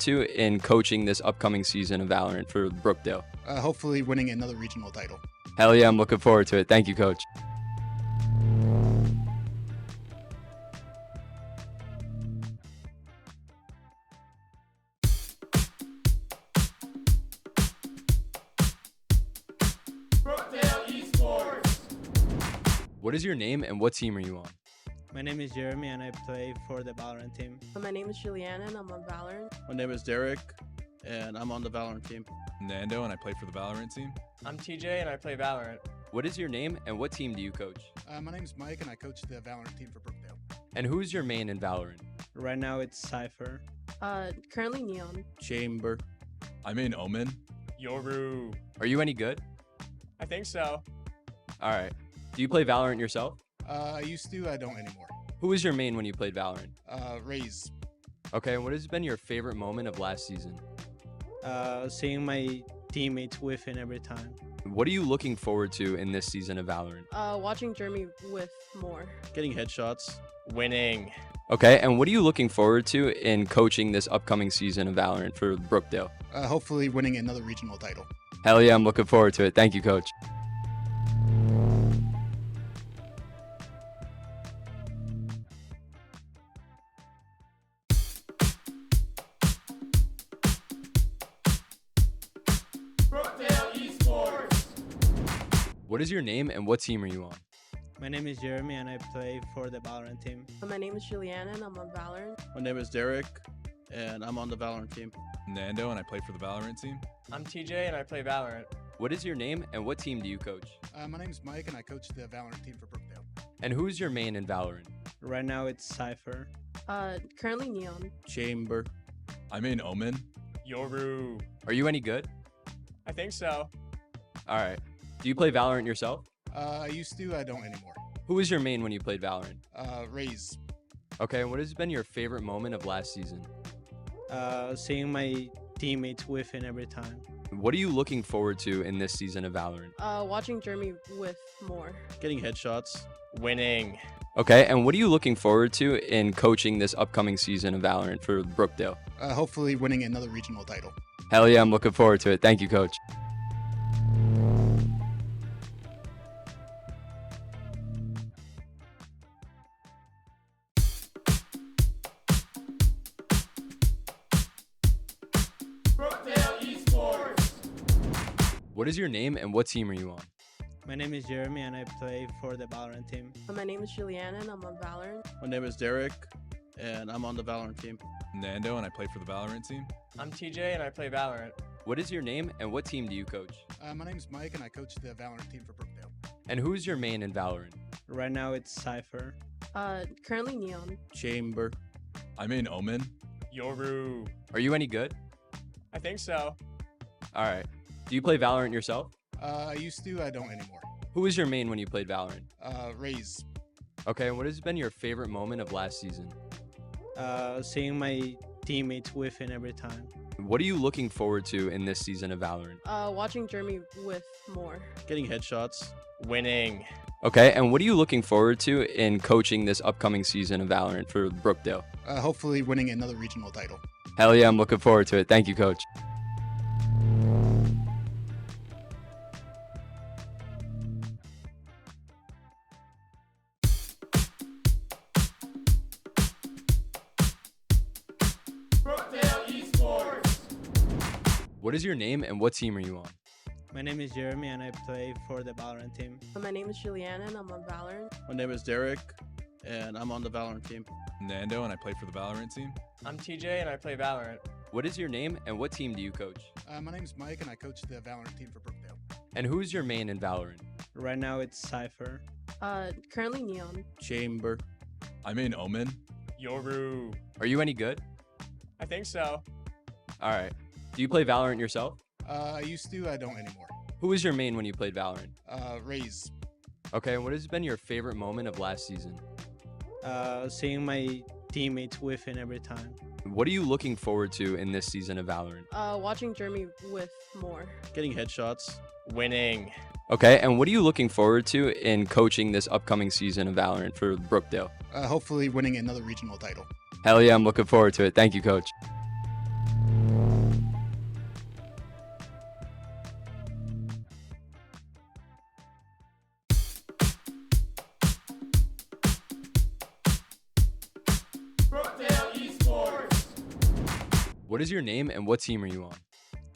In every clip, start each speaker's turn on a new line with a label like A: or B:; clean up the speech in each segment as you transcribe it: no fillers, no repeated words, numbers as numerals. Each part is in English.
A: to in coaching this upcoming season of Valorant for Brookdale?
B: Hopefully winning another regional title.
A: Hell yeah, I'm looking forward to it. Thank you, Coach.
C: Brookdale Esports.
A: What is your name and what team are you on?
D: My name is Jeremy and I play for the Valorant team.
E: My name is Juliana and I'm on Valorant.
F: My name is Derek and I'm on the Valorant team.
G: Nando and I play for the Valorant team.
H: I'm TJ and I play Valorant.
A: What is your name and what team do you coach?
B: My name is Mike and I coach the Valorant team for Brookdale.
A: And who's your main in Valorant?
D: Right now it's Cypher.
E: Currently Neon.
F: Chamber.
G: I'm in Omen.
H: Yoru.
A: Are you any good?
H: I think so.
A: All right. Do you play Valorant yourself?
B: I used to, I don't anymore.
A: Who was your main when you played Valorant?
B: Raise.
A: Okay, and what has been your favorite moment of last season?
D: Seeing my teammates win every time.
A: What are you looking forward to in this season of Valorant?
E: Watching Jeremy with more.
F: Getting headshots.
H: Winning.
A: Okay, and what are you looking forward to in coaching this upcoming season of Valorant for Brookdale?
B: Hopefully winning another regional title.
A: Hell yeah, I'm looking forward to it. Thank you, Coach.
C: Brookdale Esports.
A: What is your name and what team are you on?
D: My name is Jeremy and I play for the Valorant team.
E: My name is Juliana and I'm on Valorant.
F: My name is Derek and I'm on the Valorant team.
G: Nando and I play for the Valorant team.
H: I'm TJ and I play Valorant.
A: What is your name and what team do you coach?
B: My name is Mike and I coach the Valorant team for Brookdale.
A: And who's your main in Valorant?
D: Right now it's Cypher.
E: Currently Neon.
F: Chamber.
G: I'm in Omen.
H: Yoru.
A: Are you any good?
H: I think so.
A: All right. Do you play Valorant yourself?
B: I used to, I don't anymore.
A: Who was your main when you played Valorant?
B: Raise.
A: Okay, and what has been your favorite moment of last season?
D: Seeing my teammates win every time.
A: What are you looking forward to in this season of Valorant?
E: Watching Jeremy with more.
F: Getting headshots.
H: Winning.
A: Okay, and what are you looking forward to in coaching this upcoming season of Valorant for Brookdale?
B: Hopefully winning another regional title.
A: Hell yeah, I'm looking forward to it. Thank you, Coach.
C: Brookdale Esports.
A: What is your name and what team are you on?
D: My name is Jeremy and I play for the Valorant team.
E: My name is Juliana and I'm on Valorant.
F: My name is Derek and I'm on the Valorant team.
G: Nando and I play for the Valorant team.
H: I'm TJ and I play Valorant.
A: What is your name and what team do you coach?
B: My name is Mike and I coach the Valorant team for Brookdale.
A: And who's your main in Valorant?
D: Right now it's Cypher.
E: Currently Neon.
F: Chamber.
G: I'm in Omen.
H: Yoru.
A: Are you any good?
H: I think so.
A: All right. Do you play Valorant yourself?
B: I used to, I don't anymore.
A: Who was your main when you played Valorant?
B: Raise.
A: Okay, and what has been your favorite moment of last season?
D: Seeing my teammates win every time.
A: What are you looking forward to in this season of Valorant?
E: Watching Jeremy with more.
F: Getting headshots.
H: Winning.
A: Okay, and what are you looking forward to in coaching this upcoming season of Valorant for Brookdale?
B: Hopefully winning another regional title.
A: Hell yeah, I'm looking forward to it. Thank you, Coach.
C: Brookdale Esports.
A: What is your name and what team are you on?
D: My name is Jeremy and I play for the Valorant team.
E: My name is Juliana and I'm on Valorant.
F: My name is Derek and I'm on the Valorant team.
G: Nando and I play for the Valorant team.
H: I'm TJ and I play Valorant.
A: What is your name and what team do you coach?
B: My name is Mike and I coach the Valorant team for Brookdale.
A: And who's your main in Valorant?
D: Right now it's Cypher.
E: Currently Neon.
F: Chamber.
G: I'm in Omen.
H: Yoru.
A: Are you any good?
H: I think so.
A: All right. Do you play Valorant yourself?
B: I used to, I don't anymore.
A: Who was your main when you played Valorant?
B: Raise.
A: Okay, and what has been your favorite moment of last season?
D: Seeing my teammates win every time.
A: What are you looking forward to in this season of Valorant?
E: Watching Jeremy with more.
F: Getting headshots.
H: Winning.
A: Okay, and what are you looking forward to in coaching this upcoming season of Valorant for Brookdale?
B: Hopefully winning another regional title.
A: Hell yeah, I'm looking forward to it. Thank you, Coach. What is your name and what team are you on?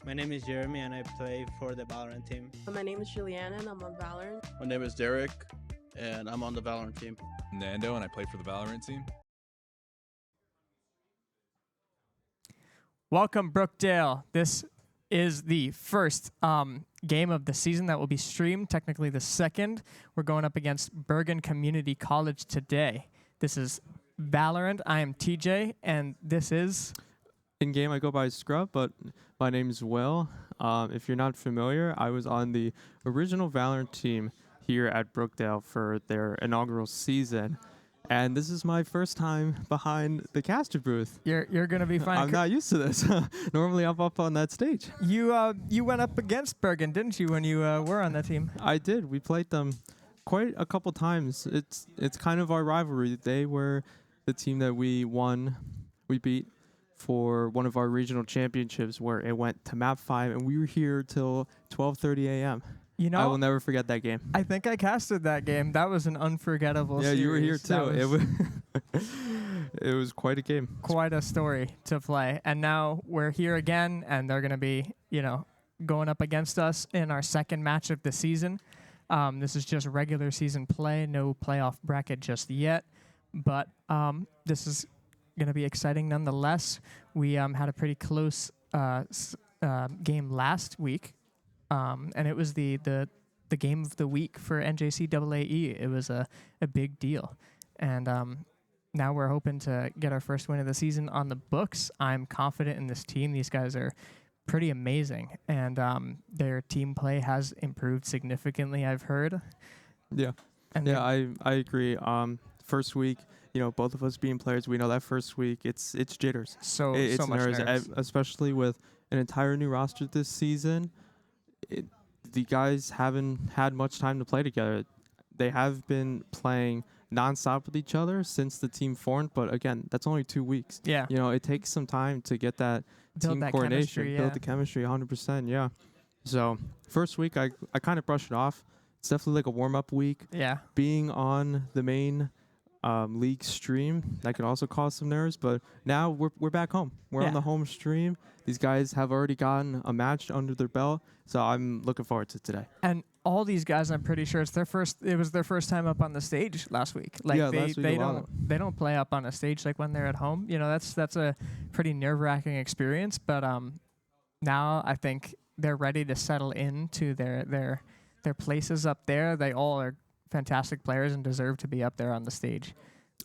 D: My name is Jeremy and I play for the Valorant team.
E: My name is Juliana and I'm on Valorant.
F: My name is Derek, and I'm on the Valorant team.
G: Nando, and I play for the Valorant team.
I: Welcome, Brookdale. This is the first game of the season that will be streamed, technically the second. We're going up against Bergen Community College today. This is Valorant. I am TJ, and this is...
J: In game, I go by Scrub, but my name's Will. If you're not familiar, I was on the original Valorant team here at Brookdale for their inaugural season. And this is my first time behind the caster booth.
I: You're gonna be fine.
J: I'm not used to this. Normally, I'm up on that stage.
I: You went up against Bergen, didn't you, when you were on that team?
J: I did. We played them quite a couple times. It's kind of our rivalry. They were the team that we beat for one of our regional championships, where it went to map 5, and we were here till 12:30 a.m.
I: You know,
J: I will never forget that game.
I: I think I casted that game. That was an unforgettable series.
J: You were here too.
I: That
J: It was quite a game.
I: quite a story to play. And now we're here again, and they're going to be, going up against us in our second match of the season. This is just regular season play, no playoff bracket just yet. But this is going to be exciting nonetheless. We had a pretty close game last week. And it was the game of the week for NJCAAE. It was a big deal. And now we're hoping to get our first win of the season on the books. I'm confident in this team. These guys are pretty amazing. And their team play has improved significantly, I've heard.
J: Yeah.
I: And
J: I agree. First week, both of us being players, we know that first week it's jitters.
I: It's
J: so
I: much nerves.
J: Especially with an entire new roster this season. The guys haven't had much time to play together. They have been playing nonstop with each other since the team formed, but again, that's only 2 weeks.
I: Yeah.
J: It takes some time to get that team coordination, build the chemistry 100%, yeah. So, first week, I kind of brushed it off. It's definitely like a warm-up week.
I: Yeah.
J: Being on the main league stream, that could also cause some nerves, but now we're back home. We're on the home stream. These guys have already gotten a match under their belt, so I'm looking forward to today.
I: And all these guys, I'm pretty sure it was their first time up on the stage last week. Like
J: last week
I: they don't play up on a stage like when they're at home. That's a pretty nerve-wracking experience, but now I think they're ready to settle into their places up there. They all are fantastic players and deserve to be up there on the stage.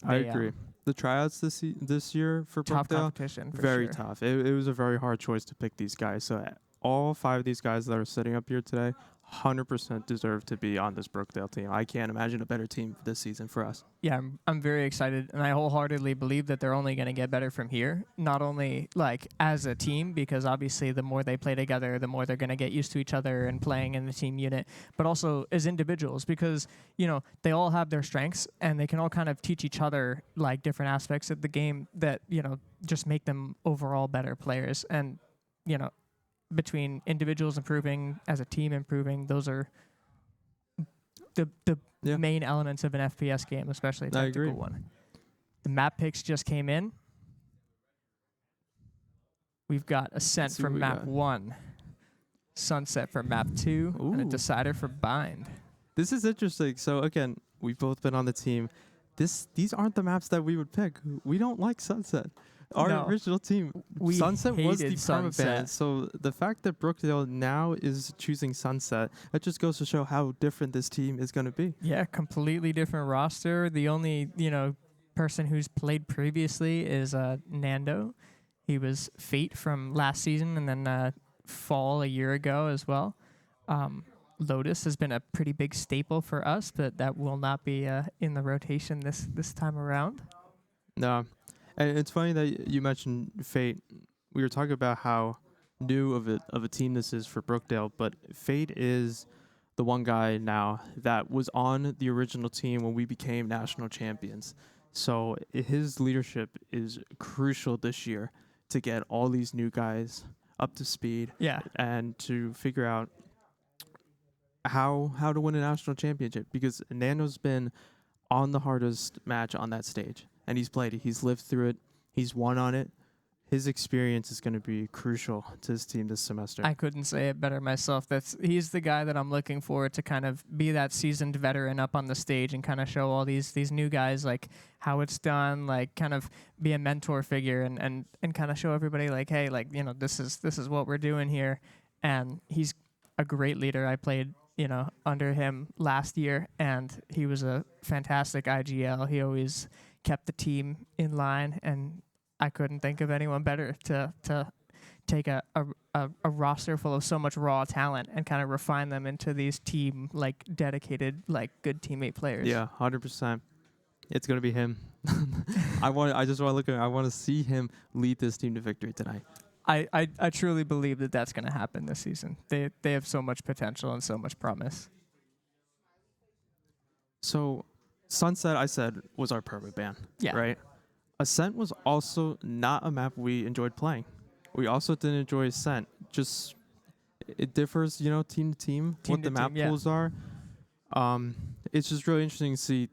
J: I agree. The tryouts this year for
I: tough
J: Brookdale,
I: competition, for
J: very
I: sure.
J: tough. It was a very hard choice to pick these guys. So all 5 of these guys that are sitting up here today, 100% deserve to be on this Brookdale team. I can't imagine a better team this season for us.
I: Yeah, I'm very excited, and I wholeheartedly believe that they're only going to get better from here. Not only like as a team, because obviously the more they play together, the more they're going to get used to each other and playing in the team unit, but also as individuals, because they all have their strengths and they can all kind of teach each other like different aspects of the game that just make them overall better players. And between individuals improving, as a team improving, those are the main elements of an FPS game, especially a tactical one. The map picks just came in. We've got Ascent for map 1, Sunset for map 2, and a Decider for Bind.
J: This is interesting. So again, we've both been on the team. These aren't the maps that we would pick. We don't like Sunset. Our original team, Sunset was the permaban. So the fact that Brookdale now is choosing Sunset, that just goes to show how different this team is going to be.
I: Yeah, completely different roster. The only, person who's played previously is Nando. He was Fate from last season and then Fall a year ago as well. Lotus has been a pretty big staple for us, but that will not be in the rotation this time around.
J: No. And it's funny that you mentioned Fate. We were talking about how new of a team this is for Brookdale, but Fate is the one guy now that was on the original team when we became national champions. So his leadership is crucial this year to get all these new guys up to speed.
I: Yeah.
J: And to figure out how to win a national championship, because Nando's been on the hardest match on that stage. And he's played it. He's lived through it. He's won on it. his experience is going to be crucial to his team this semester.
I: I couldn't say it better myself. He's the guy that I'm looking for to kind of be that seasoned veteran up on the stage and kind of show all these new guys like how it's done, like kind of be a mentor figure and kind of show everybody like, hey, like, you know, this is what we're doing here. And he's a great leader. I played, you know, under him last year, and he was a fantastic IGL. He always kept the team in line, and I couldn't think of anyone better to take a roster full of so much raw talent and kind of refine them into these team, like, dedicated, like, good teammate players.
J: Yeah, 100%. It's going to be him. I just want to look at him. I want to see him lead this team to victory tonight.
I: I truly believe that that's going to happen this season. They have so much potential and so much promise.
J: So, Sunset, I said, was our permit ban.
I: Yeah.
J: Right? Ascent was also not a map we enjoyed playing. We also didn't enjoy Ascent. Just, it differs, you know, team to team what the map pools are. It's just really interesting to see.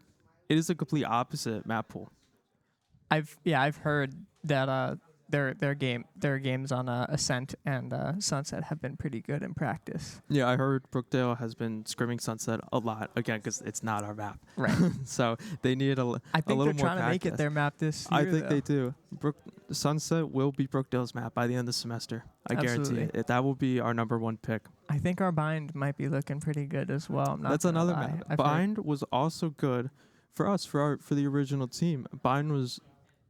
J: It is a complete opposite map pool.
I: I've heard that their games on Ascent and Sunset have been pretty good in practice.
J: Yeah, I heard Brookdale has been scrimming Sunset a lot, again, because it's not our map.
I: Right.
J: So they need a little more
I: I think they're trying
J: practice.
I: to make it their map this year.
J: I think they do. Sunset will be Brookdale's map by the end of the semester. I guarantee it. That will be our number one pick.
I: I think our bind might be looking pretty good as well.
J: That's another map. Bind was also good for us, for the original team. Bind was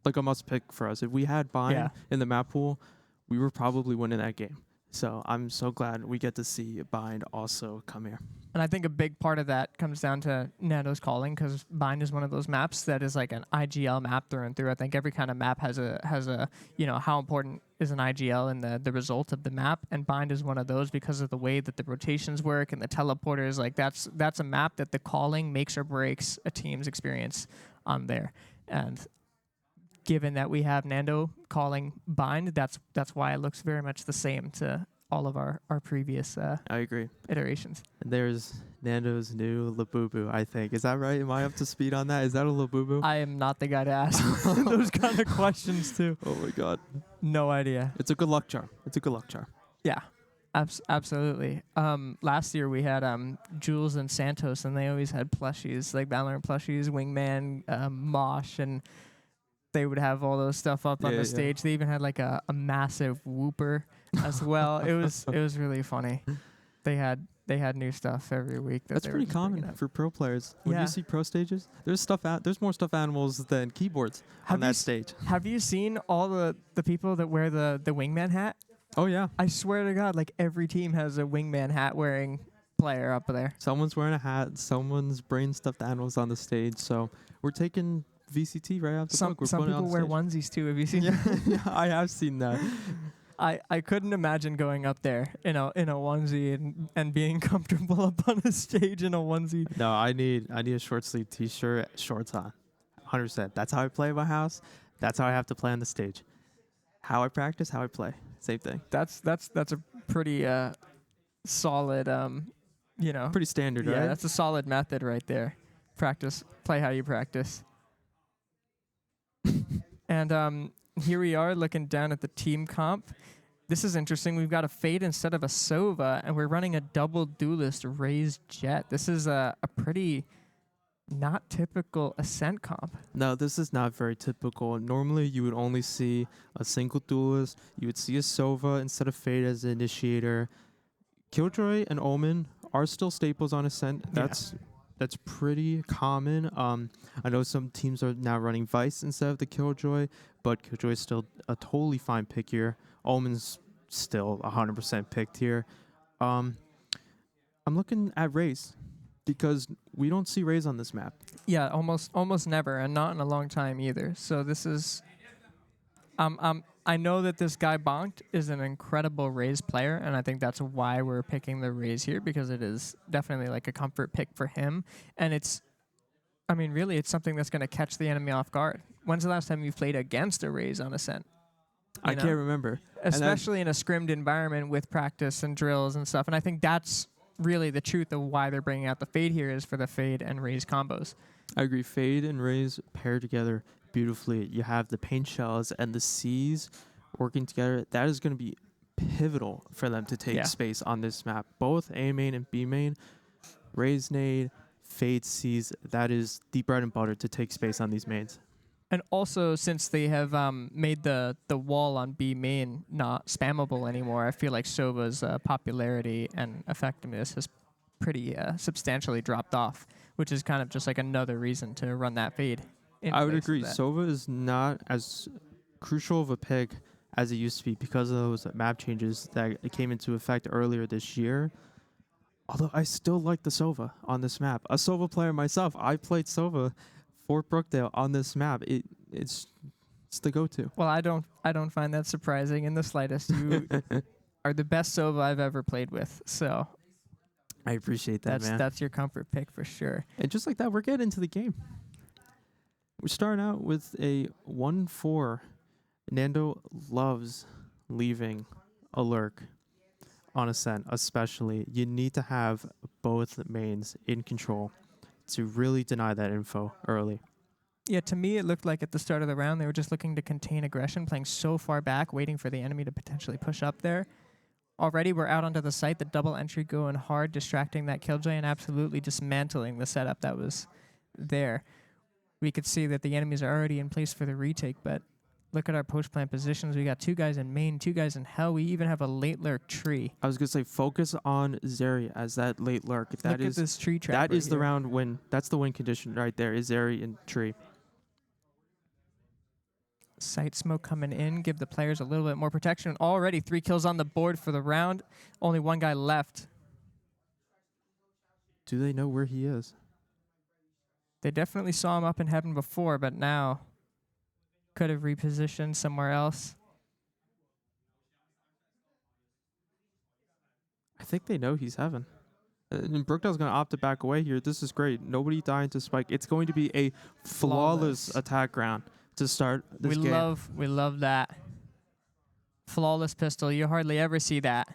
J: like a must pick for us. If we had Bind in the map pool, we were probably winning that game. So I'm so glad we get to see Bind also come here.
I: And I think a big part of that comes down to Nando's calling, because Bind is one of those maps that is like an IGL map through and through. I think every kind of map has a you know, how important is an IGL in the result of the map, and Bind is one of those because of the way that the rotations work and the teleporters. Like that's a map that the calling makes or breaks a team's experience on there. And given that we have Nando calling Bind, that's why it looks very much the same to all of our previous
J: I agree.
I: iterations.
J: And there's Nando's new Labubu, I think. Is that right? Am I up to speed on that? Is that a Labubu?
I: I am not the guy to ask those kind of questions too.
J: Oh my god.
I: No idea.
J: It's a good luck charm.
I: Yeah. Absolutely. Last year we had Jules and Santos, and they always had plushies, like Valorant plushies, Wingman, Mosh, and they would have all those stuff up on the stage. They even had like a massive whooper as well. It was really funny. They had new stuff every week.
J: That's pretty common for pro players. When you see pro stages, there's more stuffed animals than keyboards on that stage.
I: Have you seen all the people that wear the Wingman hat?
J: Oh yeah.
I: I swear to God, like every team has a Wingman hat wearing player up there.
J: Someone's wearing a hat. Someone's bringing stuffed animals on the stage. So we're taking VCT right off the book.
I: Some people wear onesies too. Have you seen?
J: Yeah, I have seen that.
I: I couldn't imagine going up there in a onesie and being comfortable up on a stage in a onesie.
J: No, I need a short sleeve t-shirt, shorts on. 100%. That's how I play at my house. That's how I have to play on the stage. How I practice, how I play. Same thing.
I: That's a pretty solid
J: pretty standard, right?
I: Yeah, that's a solid method right there. Play how you practice. And here we are looking down at the team comp. This is interesting. We've got a Fade instead of a Sova, and we're running a double duelist raised jet. This is a pretty not typical Ascent comp.
J: No, this is not very typical. Normally, you would only see a single duelist. You would see a Sova instead of Fade as an initiator. Killjoy and Omen are still staples on Ascent. That's pretty common. I know some teams are now running Vice instead of the Killjoy, but Killjoy is still a totally fine pick here. Omen's still 100% picked here. I'm looking at Raze because we don't see Raze on this map.
I: Yeah, almost never, and not in a long time either. So this is, I know that this guy Bonked is an incredible Raze player, and I think that's why we're picking the Raze here, because it is definitely like a comfort pick for him. And it's something that's going to catch the enemy off guard. When's the last time you've played against a Raze on Ascent?
J: I can't remember.
I: Especially in a scrimmed environment with practice and drills and stuff. And I think that's really the truth of why they're bringing out the Fade here, is for the Fade and Raze combos.
J: I agree. Fade and Raze pair together beautifully. You have the paint shells and the C's working together, that is going to be pivotal for them to take space on this map. Both A main and B main, Raise Nade, Fade sees, that is the bread and butter to take space on these mains.
I: And also, since they have made the wall on B main not spammable anymore, I feel like Sova's popularity and effectiveness has pretty substantially dropped off, which is kind of just like another reason to run that fade.
J: I would agree. Sova is not as crucial of a pick as it used to be because of those map changes that came into effect earlier this year. Although I still like the Sova on this map. A Sova player myself, I played Sova for Brookdale on this map. It's the go-to.
I: Well, I don't find that surprising in the slightest. You are the best Sova I've ever played with, so
J: I appreciate that, man.
I: That's your comfort pick for sure.
J: And just like that, we're getting into the game. We're starting out with a 1-4. Nando loves leaving a lurk on Ascent, especially. You need to have both mains in control to really deny that info early.
I: Yeah, to me, it looked like at the start of the round, they were just looking to contain aggression, playing so far back, waiting for the enemy to potentially push up there. Already, we're out onto the site, the double entry going hard, distracting that Killjoy and absolutely dismantling the setup that was there. We could see that the enemies are already in place for the retake, but look at our post-plant positions. We got 2 guys in main, 2 guys in hell. We even have a late lurk tree.
J: I was going to say, focus on Zeri as that late lurk.
I: Look at this tree trap.
J: That
I: right
J: is the
I: here.
J: round win. That's the win condition right there, is Zeri and tree.
I: Sight smoke coming in, give the players a little bit more protection. Already 3 kills on the board for the round. Only 1 guy left.
J: Do they know where he is?
I: They definitely saw him up in heaven before, but now could have repositioned somewhere else.
J: I think they know he's heaven. And Brookdale's going to opt to back away here. This is great. Nobody dying to spike. It's going to be a flawless attack round to start this game.
I: We love that. Flawless pistol. You hardly ever see that.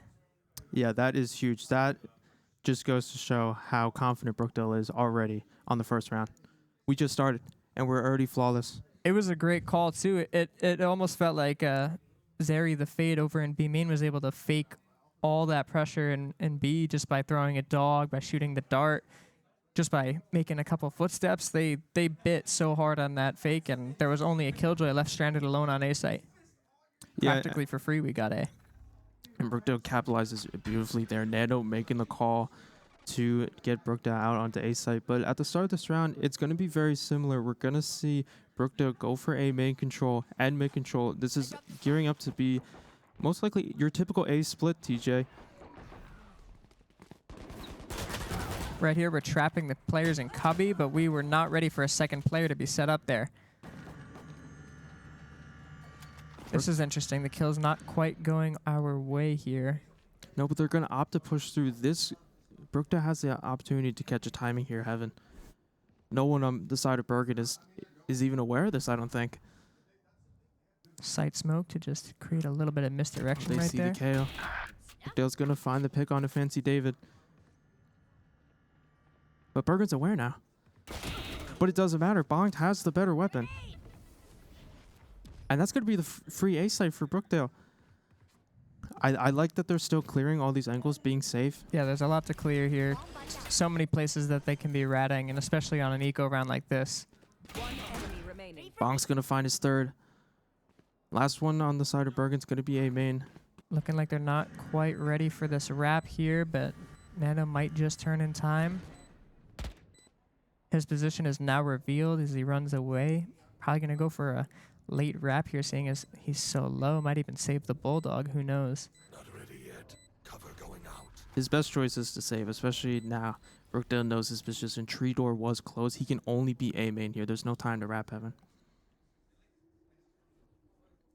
J: Yeah, that is huge. That just goes to show how confident Brookdale is already on the first round. We just started, and we're already flawless.
I: It was a great call, too. It almost felt like Zeri, the Fade over in B main, was able to fake all that pressure in B just by throwing a dog, by shooting the dart, just by making a couple footsteps. They bit so hard on that fake, and there was only a Killjoy left stranded alone on A site. Practically for free, we got A.
J: And Brookdale capitalizes beautifully there. Nando making the call to get Brookdale out onto A site. But at the start of this round, it's going to be very similar. We're going to see Brookdale go for A main control and mid control. This is gearing up to be most likely your typical A split, TJ.
I: Right here, we're trapping the players in Cubby, but we were not ready for a second player to be set up there. This is interesting. The kill's not quite going our way here.
J: No, but they're going to opt to push through this. Brookdale has the opportunity to catch a timing here, Heaven. No one on the side of Bergen is even aware of this, I don't think.
I: Sight smoke to just create a little bit of misdirection
J: They
I: right
J: see
I: there.
J: the KO. Brookdale's going to find the pick on a Fancy David. But Bergen's aware now. But it doesn't matter. Bonged has the better weapon. And that's going to be the free A site for Brookdale. I like that they're still clearing all these angles, being safe.
I: Yeah, there's a lot to clear here. So many places that they can be ratting, and especially on an eco round like this.
J: Bong's going to find his third. Last one on the side of Bergen's going to be A main.
I: Looking like they're not quite ready for this wrap here, but Nano might just turn in time. His position is now revealed as he runs away. Probably going to go for a late wrap here, seeing as he's so low. Might even save the Bulldog. Who knows?
C: Not ready yet. Cover going out.
J: His best choice is to save, especially now. Brookdale knows his position. Tree door was closed. He can only be A main here. There's no time to wrap Heaven.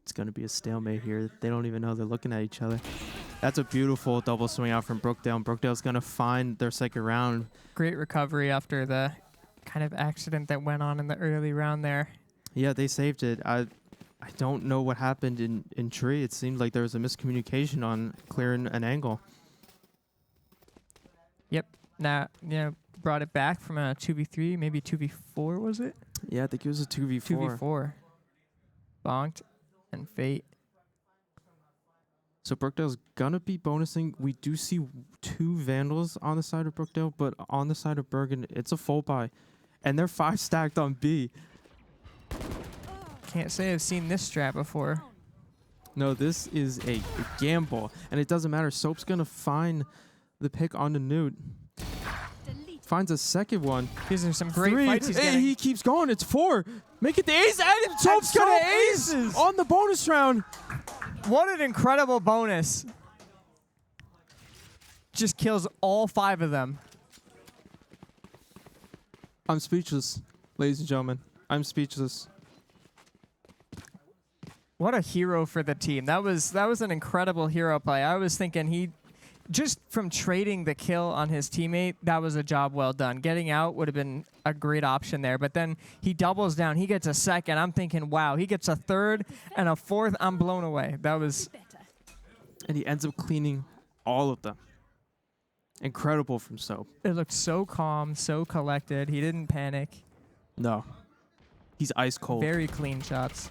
J: It's going to be a stalemate here. They don't even know they're looking at each other. That's a beautiful double swing out from Brookdale. And Brookdale's going to find their second round.
I: Great recovery after the kind of accident that went on in the early round there.
J: Yeah, they saved it. I don't know what happened in Tree. It seemed like there was a miscommunication on clearing an angle.
I: Yep. Now, brought it back from a 2v3, maybe 2v4, was it?
J: Yeah, I think it was a 2v4.
I: 2v4. Bonked and Fate
J: So Brookdale's going to be bonusing. We do see 2 Vandals on the side of Brookdale, but on the side of Bergen, it's a full buy. And they're 5 stacked on B.
I: Can't say I've seen this strat before.
J: No, this is a gamble. And it doesn't matter. Soap's going to find the pick on the Newt. Finds a second one.
I: These are some great
J: 3.
I: fights he's
J: Hey,
I: getting.
J: he keeps going. It's 4. Make it the ace. And Soap's going to ace
I: aces.
J: on the bonus round.
I: What an incredible bonus. Just kills all 5 of them.
J: I'm speechless, ladies and gentlemen. I'm speechless.
I: What a hero for the team. That was an incredible hero play. I was thinking he, just from trading the kill on his teammate, that was a job well done. Getting out would have been a great option there. But then he doubles down. He gets a second. I'm thinking, wow, he gets a third and a fourth. I'm blown away. That was...
J: And he ends up cleaning all of them. Incredible from Soap.
I: It looked so calm, so collected. He didn't panic.
J: No. He's ice cold.
I: Very clean shots.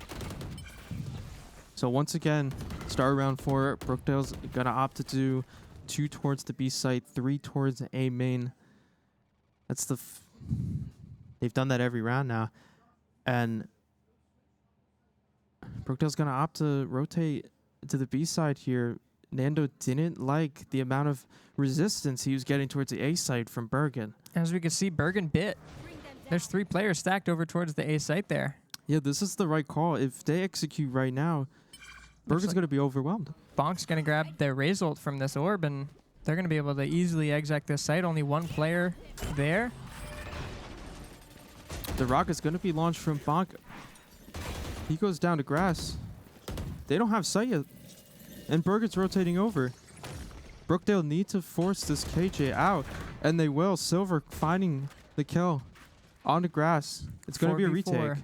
J: So once again, start round 4. Brookdale's going to opt to do 2 towards the B site, 3 towards A main. That's the... They've done that every round now. And Brookdale's going to opt to rotate to the B side here. Nando didn't like the amount of resistance he was getting towards the A site from Bergen.
I: As we can see, Bergen bit. There's 3 players stacked over towards the A site there.
J: Yeah, this is the right call. If they execute right now, Bergen's
I: like
J: going to be overwhelmed.
I: Bonk's going to grab their raise ult from this orb, and they're going to be able to easily exec this site. Only 1 player there.
J: The rocket's going to be launched from Bonk. He goes down to grass. They don't have sight yet. And Bergen's rotating over. Brookdale need to force this KJ out, and they will. Silver finding the kill on the grass. It's going to be a
I: 4v4.
J: retake.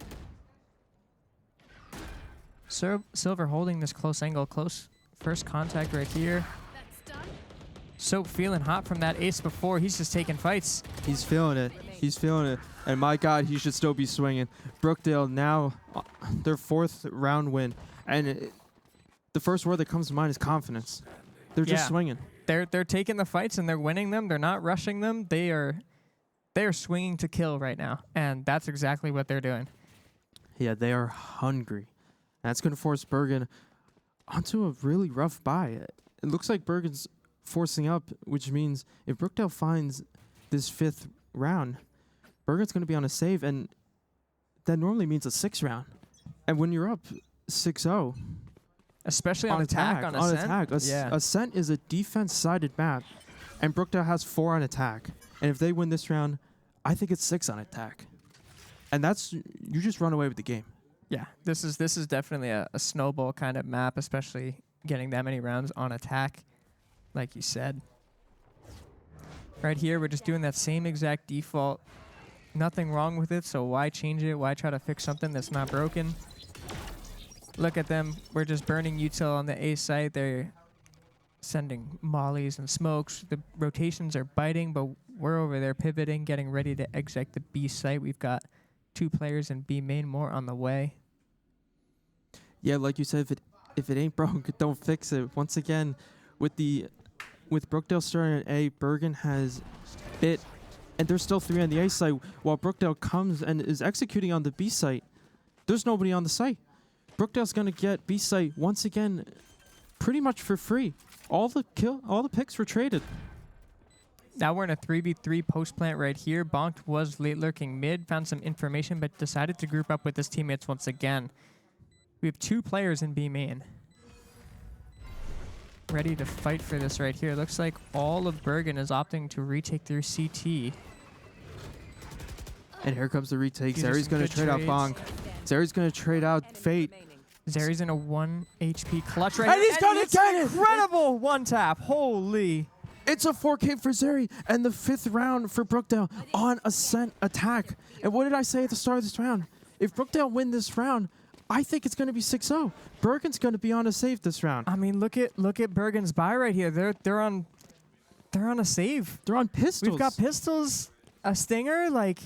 I: Silver holding this close angle, close first contact right here. Soap feeling hot from that ace before. He's just taking fights.
J: He's feeling it. He's feeling it. And my God, he should still be swinging. Brookdale now, their 4th round win. And the first word that comes to mind is confidence. They're just swinging.
I: They're taking the fights and they're winning them. They're not rushing them. They are swinging to kill right now. And that's exactly what they're doing.
J: Yeah, they are hungry. That's going to force Bergen onto a really rough buy. It looks like Bergen's forcing up, which means if Brookdale finds this 5th round, Bergen's going to be on a save, and that normally means a 6th round. And when you're up 6-0,
I: especially on attack, on Ascent.
J: Ascent is a defense-sided map, and Brookdale has 4 on attack. And if they win this round, I think it's 6 on attack. And that's, you just run away with the game.
I: Yeah, this is definitely a snowball kind of map, especially getting that many rounds on attack, like you said. Right here, we're just doing that same exact default. Nothing wrong with it, so why change it? Why try to fix something that's not broken? Look at them. We're just burning util on the A site. They're sending mollies and smokes. The rotations are biting, but we're over there pivoting, getting ready to exec the B site. We've got 2 players in B main, more on the way.
J: Yeah, like you said, if it ain't broke, don't fix it. Once again, with Brookdale starting at A, Bergen has it, and there's still 3 on the A site, while Brookdale comes and is executing on the B site. There's nobody on the site. Brookdale's gonna get B site once again, pretty much for free. All the picks were traded.
I: Now we're in a 3v3 post plant right here. Bonk was late lurking mid, found some information, but decided to group up with his teammates once again. We have 2 players in B main. Ready to fight for this right here. Looks like all of Bergen is opting to retake through CT.
J: And here comes the retake.
I: These are
J: Zeri's
I: some
J: gonna
I: good
J: trade out
I: trades.
J: Bonk. Zeri's gonna trade out Fate.
I: Zeri's in a 1 HP clutch right
J: And
I: here.
J: he's gonna
I: it's
J: get it!
I: incredible 1 tap. Holy.
J: It's a 4K for Zeri, and the 5th round for Brookdale on Ascent attack. And what did I say at the start of this round? If Brookdale win this round, I think it's going to be 6-0. Bergen's going to be on a save this round.
I: I mean, look at Bergen's buy right here. They're on a save.
J: They're on pistols.
I: We've got pistols, a stinger, like.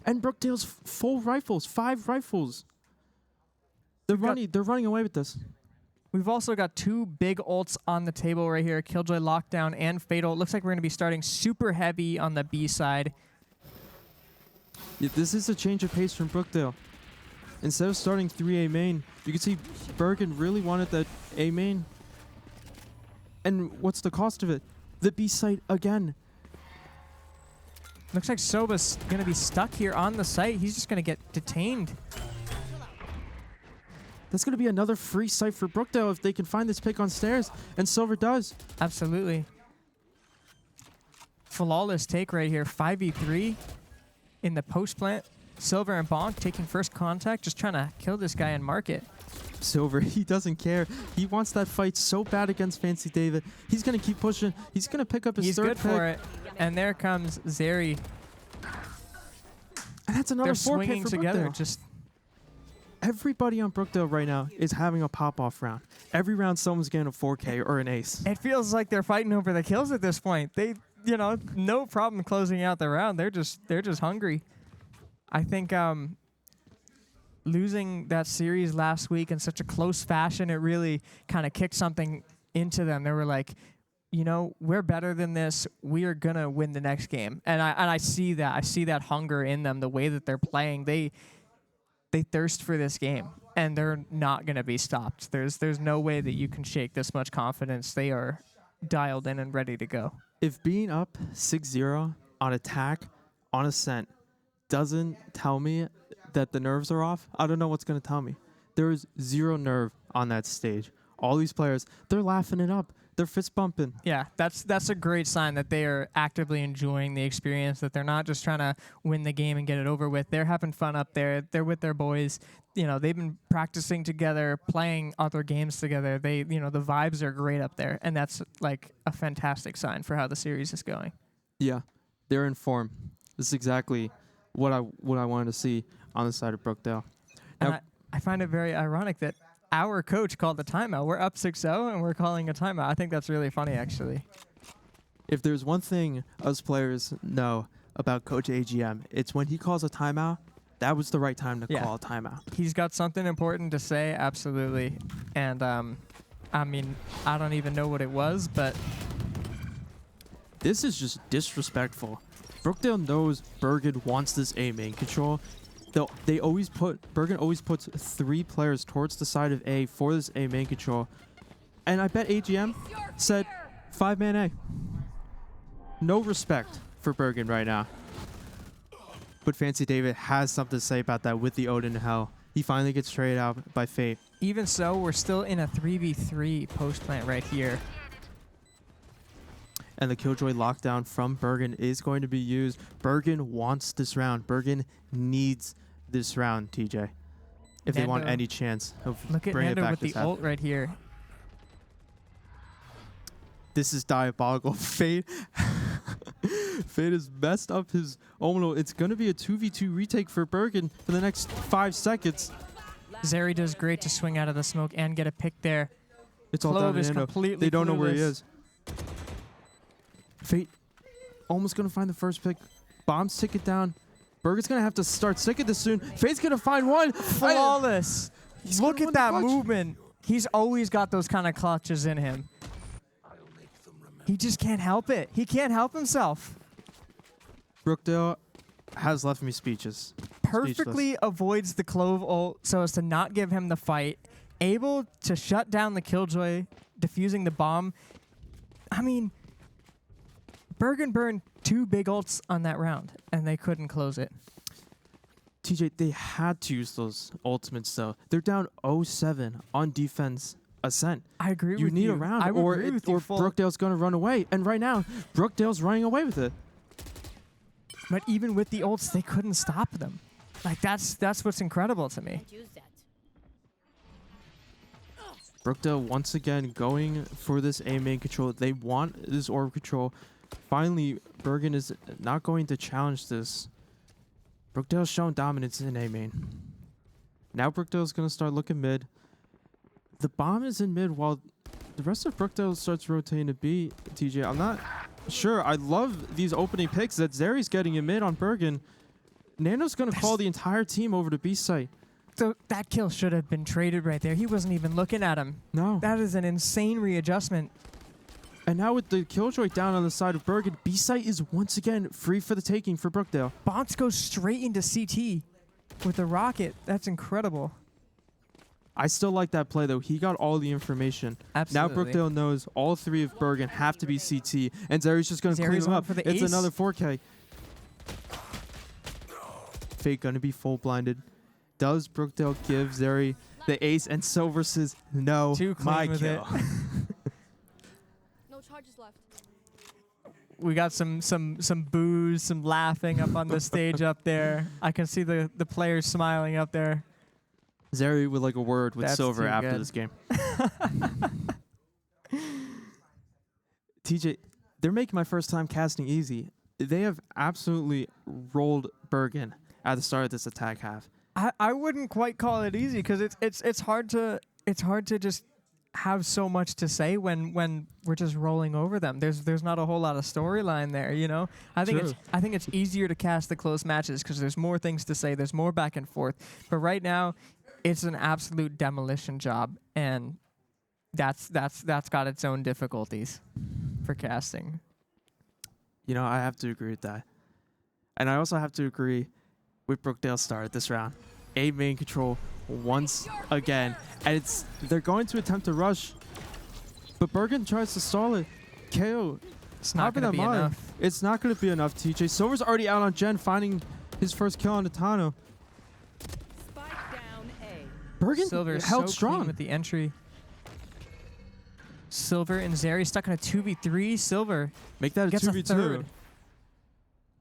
J: And Brookdale's full rifles, 5 rifles. They're running away with this.
I: We've also got two big ults on the table right here, Killjoy Lockdown and Fatal. It looks like we're going to be starting super heavy on the B side.
J: Yeah, this is a change of pace from Brookdale. Instead of starting 3A main, you can see Bergen really wanted that A main. And what's the cost of it? The B site again.
I: Looks like Soba's going to be stuck here on the site. He's just going to get detained.
J: That's going to be another free site for Brookdale if they can find this pick on stairs. And Silver does.
I: Absolutely. Flawless take right here. 5v3 in the post plant. Silver and Bonk taking first contact, just trying to kill this guy and mark it.
J: Silver, he doesn't care. He wants that fight so bad against Fancy David. He's going to keep pushing. He's going to pick up his
I: He's
J: third
I: good
J: pick.
I: for it. And there comes Zeri.
J: And that's another
I: They're
J: 4 pick
I: swinging
J: for
I: together.
J: Brookdale.
I: Just
J: Everybody on Brookdale right now is having a pop-off round. Every round someone's getting a 4K or an ace.
I: it feels like they're fighting over the kills at this point. They, no problem closing out the round. They're just hungry. I think losing that series last week in such a close fashion, it really kind of kicked something into them. They were like, we're better than this. We are gonna win the next game. And I see that. I see that hunger in them. The way that they're playing, they thirst for this game, and they're not gonna be stopped. There's no way that you can shake this much confidence. They are dialed in and ready to go.
J: If being up 6-0 on attack on Ascent doesn't tell me that the nerves are off, I don't know what's going to tell me. There is zero nerve on that stage. All these players, they're laughing it up. They're fist bumping.
I: Yeah, that's a great sign that they are actively enjoying the experience, that they're not just trying to win the game and get it over with. They're having fun up there. They're with their boys. They've been practicing together, playing other games together. The vibes are great up there, and that's like a fantastic sign for how the series is going.
J: Yeah, they're in form. This is exactly what I wanted to see on the side of Brookdale.
I: And I find it very ironic that our coach called the timeout. We're up 6-0, and we're calling a timeout. I think that's really funny, actually.
J: If there's one thing us players know about Coach AGM, it's when he calls a timeout, that was the right time to call a timeout.
I: He's got something important to say, absolutely. And, I don't even know what it was, but
J: This is just disrespectful. Brookdale knows Bergen wants this A main control. Bergen always puts 3 players towards the side of A for this A main control. And I bet AGM said 5-man A. No respect for Bergen right now. But Fancy David has something to say about that with the Odin Hell. He finally gets traded out by Fate.
I: even so, we're still in a 3v3 post plant right here.
J: And the Killjoy lockdown from Bergen is going to be used. Bergen wants this round. Bergen needs this round, TJ. If they want any chance of bringing it back
I: with the ult right here.
J: This is diabolical. Fate has messed up his Omino. It's going to be a 2v2 retake for Bergen for the next 5 seconds.
I: Zeri does great to swing out of the smoke and get a pick there.
J: It's all down to Nando. They don't know where he is. Fate almost going to find the first pick. Bombs tick it down. Bergen's going to have to start second this soon. Fate's going to find one.
I: Flawless. Look at that movement. He's always got those kind of clutches in him. He just can't help it. He can't help himself.
J: Brookdale has left me speechless.
I: Perfectly avoids the Clove ult so as to not give him the fight. Able to shut down the Killjoy, defusing the bomb. I mean, Bergen burned 2 big ults on that round, and they couldn't close it.
J: TJ, they had to use those ultimates, though. They're down 0-7 on defense Ascent.
I: I agree with you.
J: You need a round, or Brookdale's going to run away. And right now, Brookdale's running away with it.
I: But even with the ults, they couldn't stop them. Like, that's what's incredible to me.
J: Brookdale once again going for this A main control. They want this orb control. Finally, Bergen is not going to challenge this. Brookdale's shown dominance in A main. Now Brookdale's going to start looking mid. The bomb is in mid while the rest of Brookdale starts rotating to B. TJ, I'm not sure. I love these opening picks that Zeri's getting in mid on Bergen. Nando's going to call the entire team over to B site.
I: So that kill should have been traded right there. He wasn't even looking at him.
J: No.
I: That is an insane readjustment.
J: And now with the killjoy down on the side of Bergen, B site is once again free for the taking for Brookdale.
I: Bonks goes straight into CT with the rocket. That's incredible.
J: I still like that play, though. He got all the information.
I: Absolutely.
J: Now Brookdale knows all 3 of Bergen have to be CT, and Zeri's just going to clean
I: Zeri's
J: them
I: on
J: up.
I: for the
J: It's
I: ace.
J: another 4K. Fate going to be full blinded. Does Brookdale give Zeri the ace? And Silver says, no,
I: Too clean
J: my
I: with
J: kill.
E: No charges left.
I: We got some boos, some laughing up on the stage up there. I can see the players smiling up there.
J: Zeri would like a word with
I: That's
J: Silver
I: too
J: after
I: good.
J: this game. TJ, they're making my first time casting easy. They have absolutely rolled Bergen at the start of this attack half.
I: I wouldn't quite call it easy because it's hard to just have so much to say when we're just rolling over them. There's not a whole lot of storyline there, you know. I think it's easier to cast the close matches because there's more things to say. There's more back and forth. But right now, it's an absolute demolition job, and that's got its own difficulties for casting.
J: You know, I have to agree with that. And I also have to agree with Brookdale's start this round. A main control once again. And they're going to attempt to rush. But Bergen tries to stall it. KO.
I: It's not going to be enough.
J: It's not going to be enough, TJ. Silver's already out on Jen, finding his first kill on Natano.
K: Spike down A.
J: Bergen
I: Silver is
J: held
I: so
J: strong
I: clean with the entry. Silver and Zeri stuck in a 2v3. Silver
J: Make that a
I: gets
J: 2v2.
I: a third.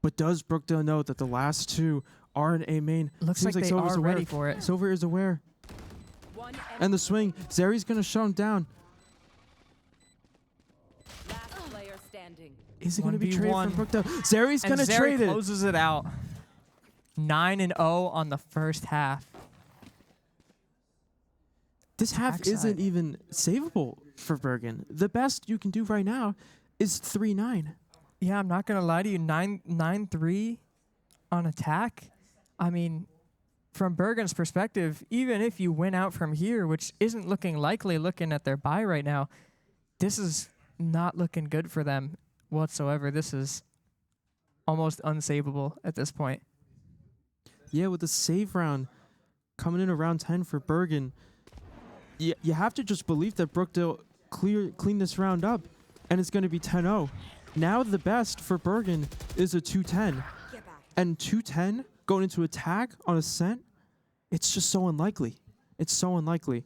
J: But does Brookdale know that the last 2 are in A main?
I: Looks
J: Seems
I: like they
J: Silver's
I: are
J: aware.
I: ready for it.
J: Silver is aware.
K: One
J: And the swing. Zeri's going to shut him down.
K: last player standing.
J: Is it going to be traded
I: 1v1.
J: from Brookdale? Zeri's
I: And
J: going to
I: Zeri
J: trade it.
I: closes it out. 9-0 on the first half.
J: This half
I: Attack
J: isn't
I: side.
J: even savable for Bergen. The best you can do right now is 3-9.
I: Yeah, I'm not going to lie to you. 9-3 on attack. I mean, from Bergen's perspective, even if you win out from here, which isn't looking likely looking at their bye right now, this is not looking good for them whatsoever. This is almost unsavable at this point.
J: Yeah, with the save round coming in around 10 for Bergen, you have to just believe that Brookdale clean this round up, and it's going to be 10-0. Now the best for Bergen is a 2-10. And 2-10 going into attack on Ascent, it's just so unlikely. It's so unlikely.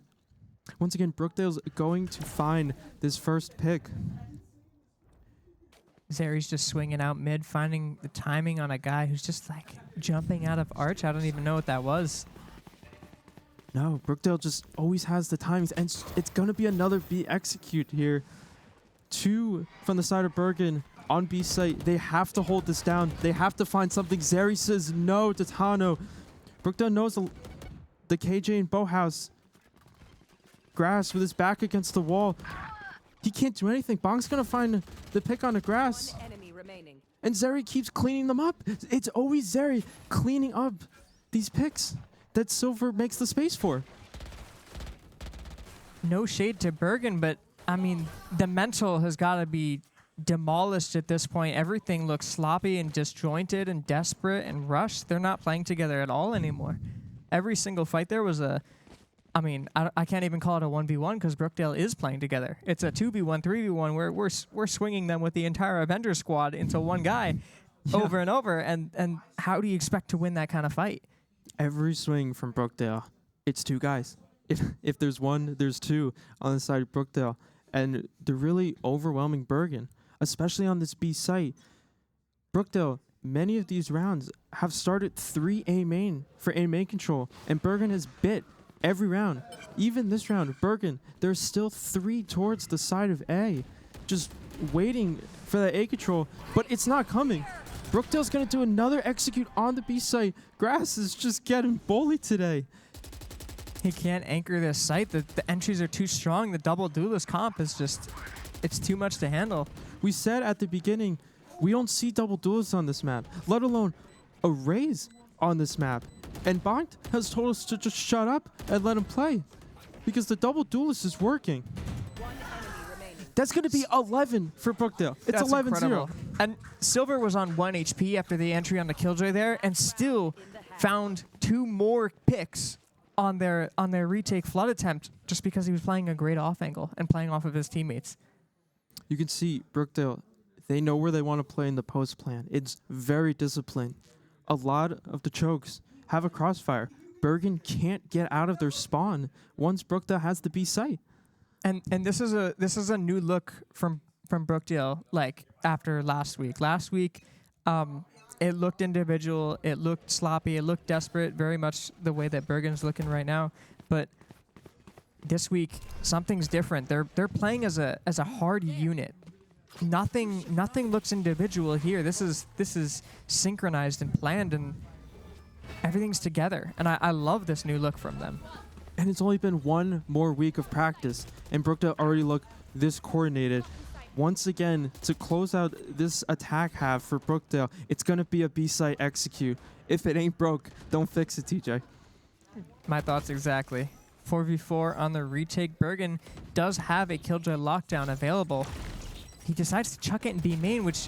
J: Once again, Brookdale's going to find this first pick.
I: Zeri's just swinging out mid, finding the timing on a guy who's just like jumping out of arch. I don't even know what that was.
J: No, Brookdale just always has the timings, and it's going to be another B execute here. 2 from the side of Bergen on B site. They have to hold this down. They have to find something. Zeri says no to Tano. Brookdale knows the KJ and Bowhouse. Grass with his back against the wall. He can't do anything. Bong's going to find the pick on the grass.
K: One enemy remaining.
J: And Zeri keeps cleaning them up. It's always Zeri cleaning up these picks that Silver makes the space for.
I: No shade to Bergen, but I mean, the mental has got to be demolished at this point. Everything looks sloppy and disjointed and desperate and rushed. They're not playing together at all anymore. Every single fight there was I mean, I can't even call it a 1v1 because Brookdale is playing together. It's a 2v1, 3v1 where we're swinging them with the entire Avenger squad into one guy over and over. And how do you expect to win that kind of fight?
J: Every swing from Brookdale, it's 2 guys. If there's 1, there's 2 on the side of Brookdale. And they're really overwhelming Bergen, especially on this B site. Brookdale, many of these rounds have started 3 A main for A main control, and Bergen has bit every round. Even this round, Bergen, there's still 3 towards the side of A, just waiting for that A control, but it's not coming. Brookdale's going to do another execute on the B site. Grass is just getting bullied today.
I: He can't anchor this site. The entries are too strong. The double duelist comp is just, it's too much to handle.
J: We said at the beginning, we don't see double duelists on this map, let alone a raise on this map. And Bonk has told us to just shut up and let him play because the double duelist is working.
K: One enemy remaining.
J: That's going to be 11 for Brookdale. It's
I: That's
J: 11-0.
I: incredible. And Silver was on 1 HP after the entry on the Killjoy there, and still found 2 more picks on their retake flood attempt just because he was playing a great off angle and playing off of his teammates.
J: You can see Brookdale, they know where they want to play in the post plan. It's very disciplined. A lot of the chokes have a crossfire. Bergen can't get out of their spawn once Brookdale has the B site.
I: And this is a new look from Brookdale, like after last week. Last week, it looked individual, it looked sloppy, it looked desperate, very much the way that Bergen's looking right now. But this week, something's different. They're playing as a hard unit. Nothing looks individual here. This is synchronized and planned, and everything's together. And I love this new look from them.
J: And it's only been 1 more week of practice, and Brookdale already look this coordinated. Once again, to close out this attack half for Brookdale, it's going to be a B-site execute. If it ain't broke, don't fix it, TJ.
I: My thoughts exactly. 4v4 on the retake. Bergen does have a Killjoy lockdown available. He decides to chuck it in B main, which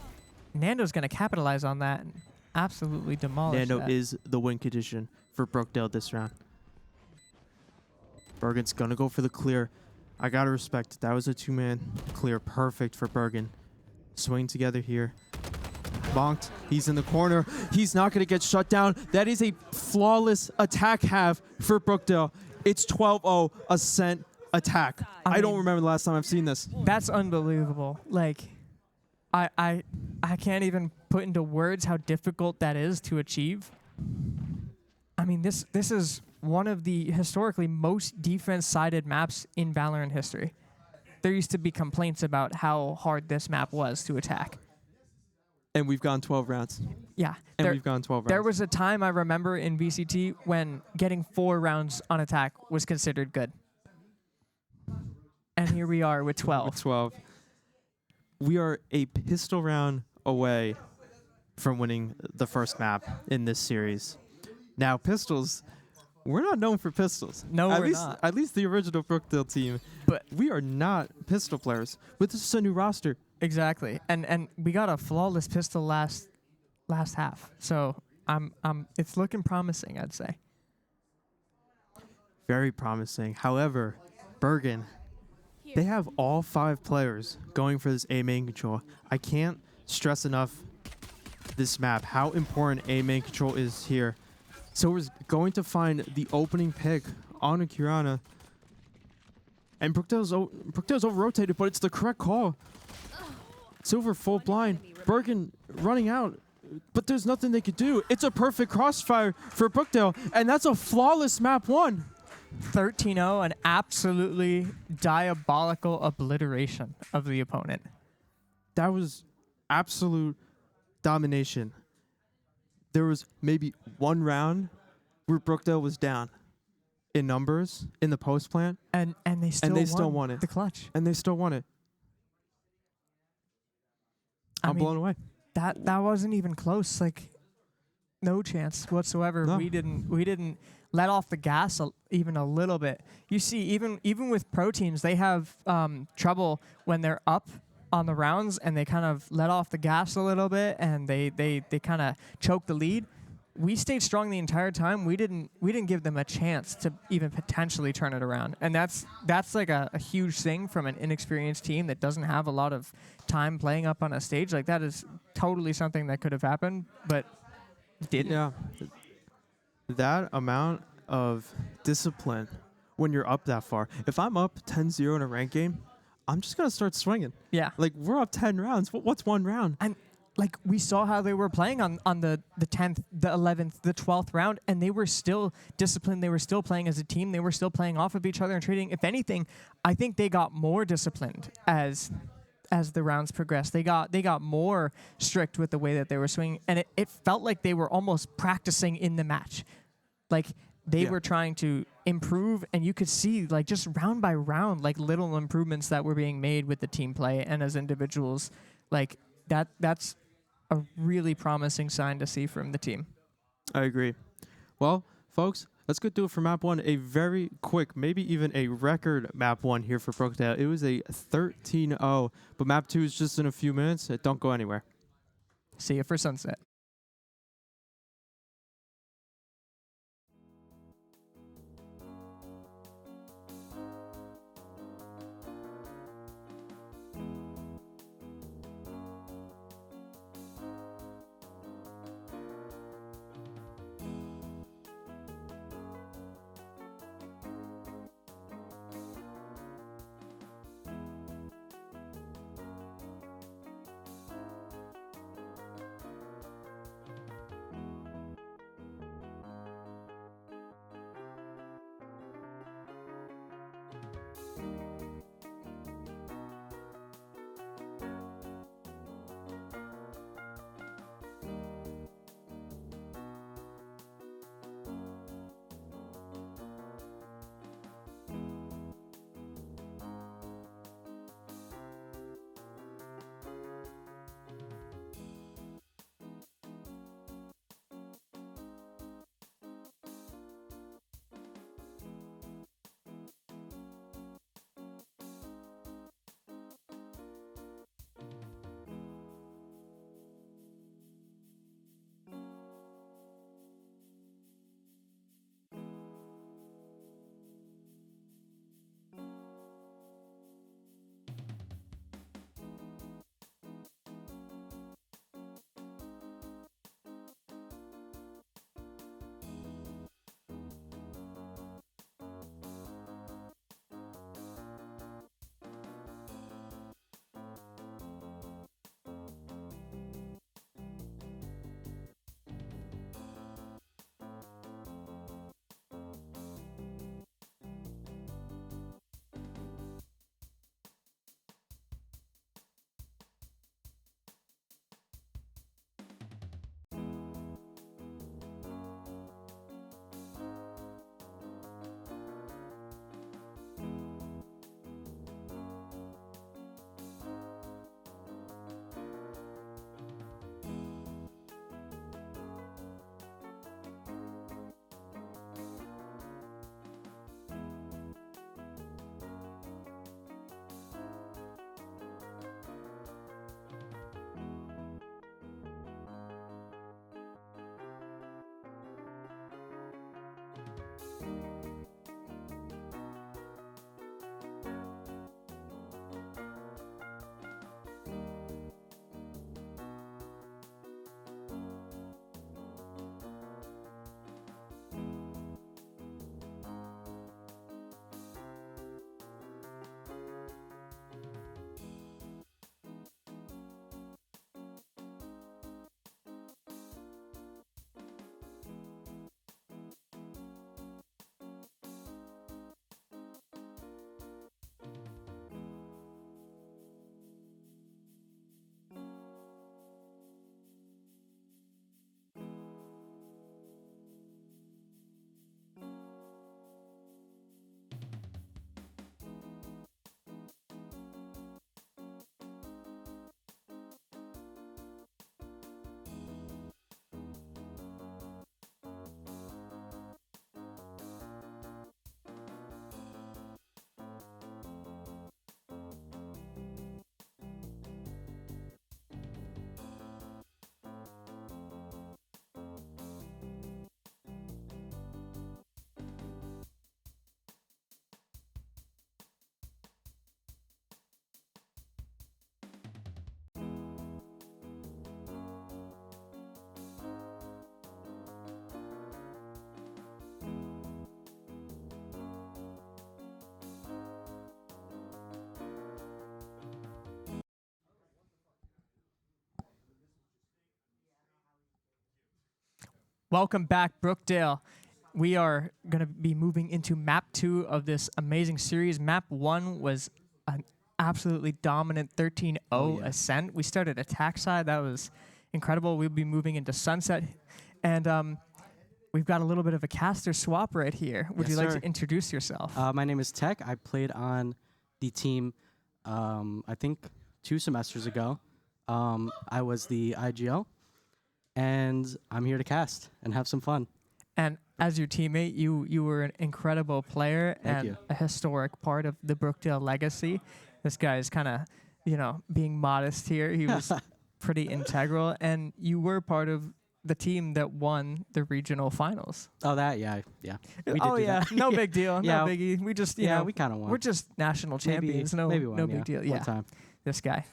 I: Nando's going to capitalize on that and absolutely demolish
J: Nando
I: that.
J: is the win condition for Brookdale this round. Bergen's going to go for the clear. I got to respect it. That was a 2-man clear. Perfect for Bergen. Swing together here. Bonked. He's in the corner. He's not going to get shut down. That is a flawless attack half for Brookdale. It's 12-0 ascent attack. I don't remember the last time I've seen this.
I: That's unbelievable. Like, I can't even put into words how difficult that is to achieve. I mean, this is one of the historically most defense-sided maps in Valorant history. There used to be complaints about how hard this map was to attack.
J: And we've gone 12 rounds.
I: Yeah.
J: And we've gone 12 rounds.
I: There was a time I remember in VCT when getting 4 rounds on attack was considered good. And here we are with 12.
J: With 12. We are a pistol round away from winning the first map in this series. Now, pistols, we're not known for pistols.
I: No, we're not.
J: At least the original Brookdale team.
I: But
J: we are not pistol players. But this is a new roster.
I: Exactly. And we got a flawless pistol last half. So it's looking promising, I'd say.
J: Very promising. However, Bergen, they have all 5 players going for this A main control. I can't stress enough this map, how important A main control is here. So we're going to find the opening pick on Akirana. And Brookdale's over-rotated, but it's the correct call. Silver full blind. Bergen running out, but there's nothing they could do. It's a perfect crossfire for Brookdale, and that's a flawless map 1.
I: 13-0, an absolutely diabolical obliteration of the opponent.
J: That was absolute domination. There was maybe 1 round where Brookdale was down in numbers in the post plant,
I: and they still
J: won it.
I: The clutch.
J: And they still won it. I'm blown away.
I: That wasn't even close. Like, no chance whatsoever.
J: No.
I: We didn't let off the gas even a little bit. You see, even with pro teams, they have trouble when they're up on the rounds and they kind of let off the gas a little bit and they kind of choke the lead. We stayed strong the entire time. We didn't give them a chance to even potentially turn it around. And that's like a huge thing from an inexperienced team that doesn't have a lot of time playing up on a stage. Like, that is totally something that could have happened, but didn't.
J: Yeah. That amount of discipline when you're up that far. If I'm up 10-0 in a ranked game, I'm just going to start swinging.
I: Yeah.
J: Like, we're up 10 rounds. What's 1 round?
I: And like, we saw how they were playing on the 10th, the 11th, the 12th round, and they were still disciplined. They were still playing as a team. They were still playing off of each other and trading. If anything, I think they got more disciplined as the rounds progressed. They got more strict with the way that they were swinging, and it felt like they were almost practicing in the match. Like, they were trying to improve, and you could see, like, just round by round, like, little improvements that were being made with the team play and as individuals. Like, that's a really promising sign to see from the team.
J: I agree. Well, Folks, let's go do it for map 1. A very quick, maybe even a record map 1 here for Brookdale. It was a 13-0, but map 2 is just in a few minutes. Don't go anywhere.
I: See you for sunset. Welcome back, Brookdale. We are going to be moving into map 2 of this amazing series. Map 1 was an absolutely dominant 13-0 ascent. We started attack side. That was incredible. We'll be moving into sunset. And we've got a little bit of a caster swap right here. Would you like to introduce yourself?
L: My name is Tech. I played on the team, I think, 2 semesters ago. I was the IGL. And I'm here to cast and have some fun.
I: And as your teammate, you were an incredible player and
L: you.
I: a historic part of the Brookdale legacy. This guy is kind of, being modest here. He was pretty integral, and you were part of the team that won the regional finals.
L: Oh, yeah. We did
I: Oh
L: do
I: yeah,
L: that.
I: no big deal,
L: Yeah.
I: no biggie. We just,
L: Yeah, we kinda won.
I: We're just national
L: Maybe-
I: champions.
L: maybe
I: No
L: one,
I: big
L: yeah.
I: deal.
L: One
I: Yeah,
L: time.
I: this guy.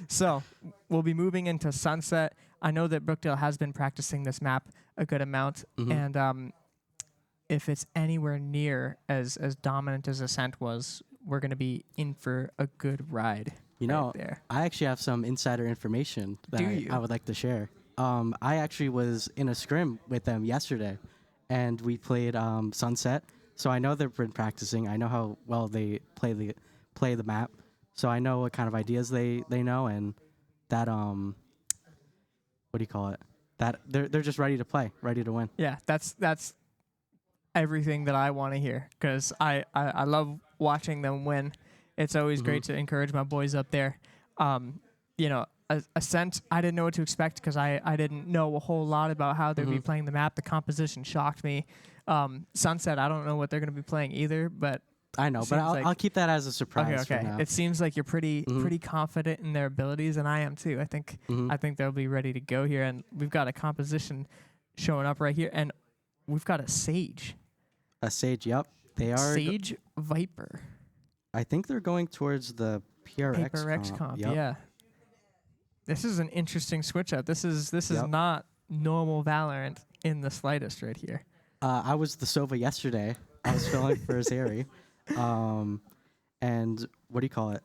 I: So we'll be moving into Sunset. I know that Brookdale has been practicing this map a good amount, and if it's anywhere near as dominant as Ascent was, we're going to be in for a good ride.
L: You know,
I: right there.
L: I actually have some insider information that
I: Do you?
L: I would like to share. I actually was in a scrim with them yesterday, and we played Sunset. So I know they've been practicing. I know how well they play the map. So I know what kind of ideas they know, and that what do you call it? That they're just ready to play, ready to win.
I: Yeah, that's everything that I want to hear, because I love watching them win. It's always great to encourage my boys up there. Ascent, I didn't know what to expect because I didn't know a whole lot about how they'd be playing the map. The composition shocked me. Sunset, I don't know what they're going to be playing either, but
L: I know, but I'll keep that as a surprise.
I: okay.
L: For now.
I: It seems like you're pretty confident in their abilities, and I am too. I think they'll be ready to go here, and we've got a composition showing up right here, and we've got a Sage.
L: A Sage, yep. They are
I: Sage Viper.
L: I think they're going towards the PRX
I: Paper X comp,
L: yep.
I: yeah. This is an interesting switch up. This is not normal Valorant in the slightest right here.
L: I was the Sova yesterday. I was filling for Zeri. And what do you call it?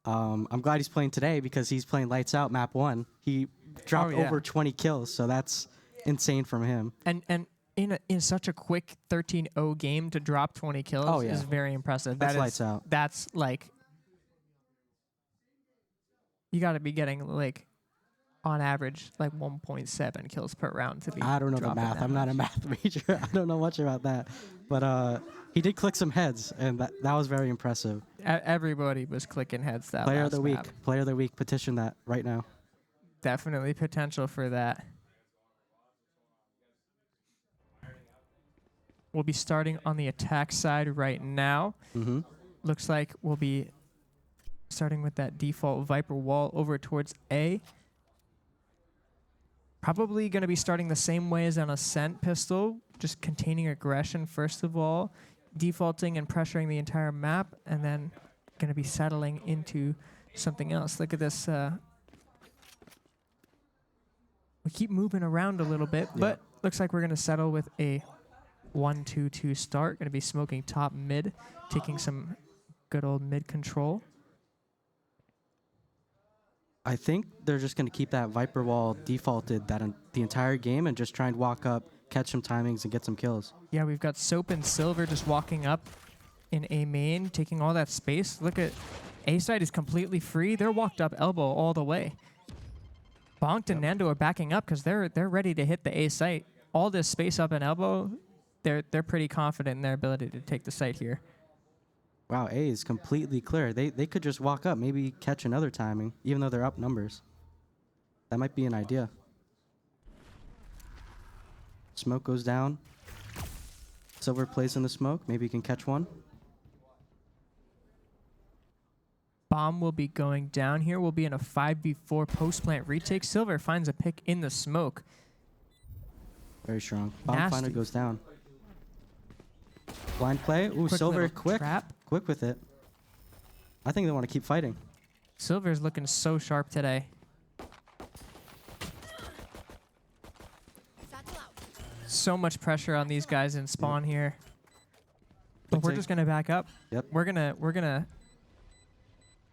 L: I'm glad he's playing today because he's playing Lights Out Map 1. He dropped over 20 kills, so that's insane from him.
I: And in such a quick 13-0 game to drop 20 kills is very impressive.
L: That's Lights Out.
I: That's like, you got to be getting like on average like 1.7 kills per round to be.
L: I don't know the math. I'm not a math major. I don't know much about that. But he did click some heads, and that was very impressive.
I: Everybody was clicking heads that
L: Player
I: last
L: of the week.
I: map.
L: Player of the week. Petition that right now.
I: Definitely potential for that. We'll be starting on the attack side right now. Looks like we'll be starting with that default Viper wall over towards A. Probably going to be starting the same way as an Ascent pistol, just containing aggression first of all, defaulting and pressuring the entire map, and then going to be settling into something else. Look at this. We keep moving around a little bit, but looks like we're going to settle with a 1-2-2 start. Going to be smoking top mid, taking some good old mid control.
L: I think they're just going to keep that Viper wall defaulted the entire game and just try and walk up, catch some timings, and get some kills.
I: Yeah, we've got Soap and Silver just walking up in A main, taking all that space. Look at A side is completely free. They're walked up elbow all the way. Bonked and Nando are backing up because they're ready to hit the A site. All this space up in elbow, they're pretty confident in their ability to take the site here.
L: Wow, A is completely clear. They could just walk up, maybe catch another timing, even though they're up numbers. That might be an idea. Smoke goes down. Silver plays in the smoke. Maybe he can catch one.
I: Bomb will be going down here. We'll be in a 5v4 post-plant retake. Silver finds a pick in the smoke.
L: Very strong. Bomb
I: Nasty.
L: finally goes down. Blind play. Ooh,
I: Quick
L: Silver
I: little
L: quick.
I: trap.
L: Quick with it. I think they want to keep fighting.
I: Silver's looking so sharp today. So much pressure on these guys in spawn here. But we're just gonna back up.
L: Yep.
I: We're gonna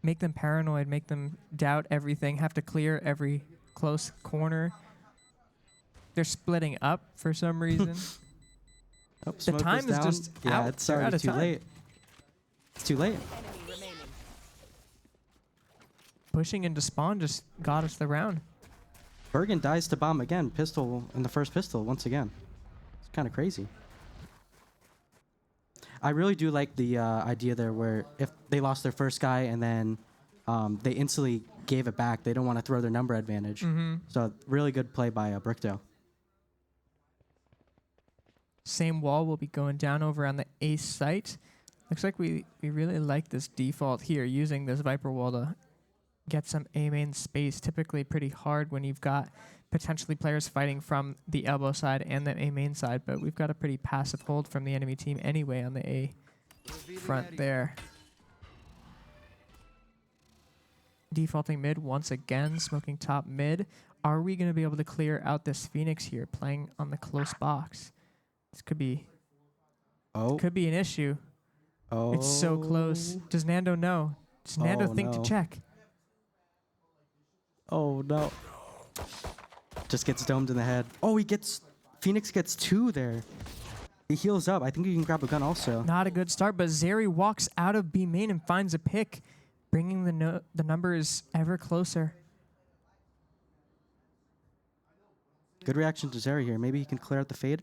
I: make them paranoid, make them doubt everything, have to clear every close corner. They're splitting up for some reason.
L: Oh,
I: The
L: smoke
I: time
L: goes
I: is
L: down.
I: just
L: yeah,
I: out.
L: it's
I: They're out
L: already
I: of
L: too
I: time.
L: late. It's too late.
K: Enemy remaining.
I: Pushing into spawn just got us the round.
L: Bergen dies to bomb again. Pistol in the first pistol once again. It's kind of crazy. I really do like the idea there where if they lost their first guy and then they instantly gave it back, they don't want to throw their number advantage. So really good play by Brookdale.
I: Same wall will be going down over on the A site. Looks like we really like this default here, using this Viper wall to get some A main space. Typically pretty hard when you've got potentially players fighting from the elbow side and the A main side, but we've got a pretty passive hold from the enemy team anyway on the A front there. Defaulting mid once again, smoking top mid. Are we going to be able to clear out this Phoenix here, playing on the close box? This could be an issue.
L: Oh.
I: It's so close. Does Nando know? Does Nando think to check?
L: Oh, no. Just gets domed in the head. Oh, Phoenix gets 2 there. He heals up. I think he can grab a gun also.
I: Not a good start, but Zeri walks out of B main and finds a pick, bringing the numbers ever closer.
L: Good reaction to Zeri here. Maybe he can clear out the fade.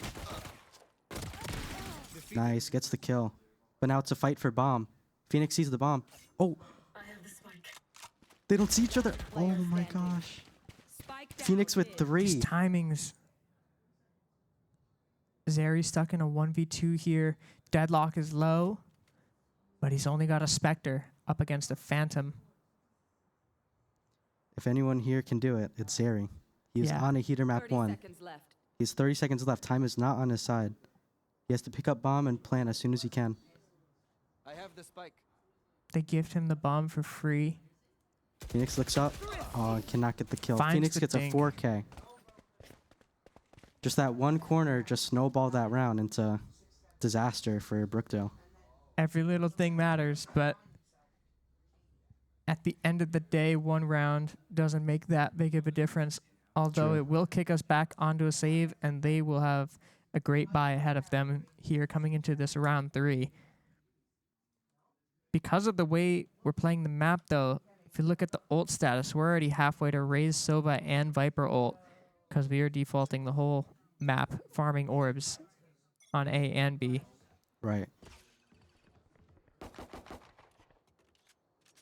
L: Nice, gets the kill. But now it's a fight for bomb. Phoenix sees the bomb. Oh! They don't see each other. Oh my gosh. Phoenix with 3.
I: These timings. Zeri stuck in a 1v2 here. Deadlock is low, but he's only got a Spectre up against a Phantom.
L: If anyone here can do it, it's Zeri. He's on a heater map 1. He has 30 seconds left. Time is not on his side. He has to pick up bomb and plant as soon as he can.
M: I have the spike.
I: They gift him the bomb for free.
L: Phoenix looks up. Oh, cannot get the kill.
I: Finds
L: Phoenix
I: the
L: gets
I: dink.
L: a 4K. Just that one corner just snowballed that round into disaster for Brookdale.
I: Every little thing matters, but at the end of the day, one round doesn't make that big of a difference. Although
L: True.
I: it will kick us back onto a save, and they will have a great buy ahead of them here coming into this round 3. Because of the way we're playing the map, though, if you look at the ult status, we're already halfway to Raze, Sova, and Viper ult, because we are defaulting the whole map, farming orbs on A and B.
L: Right.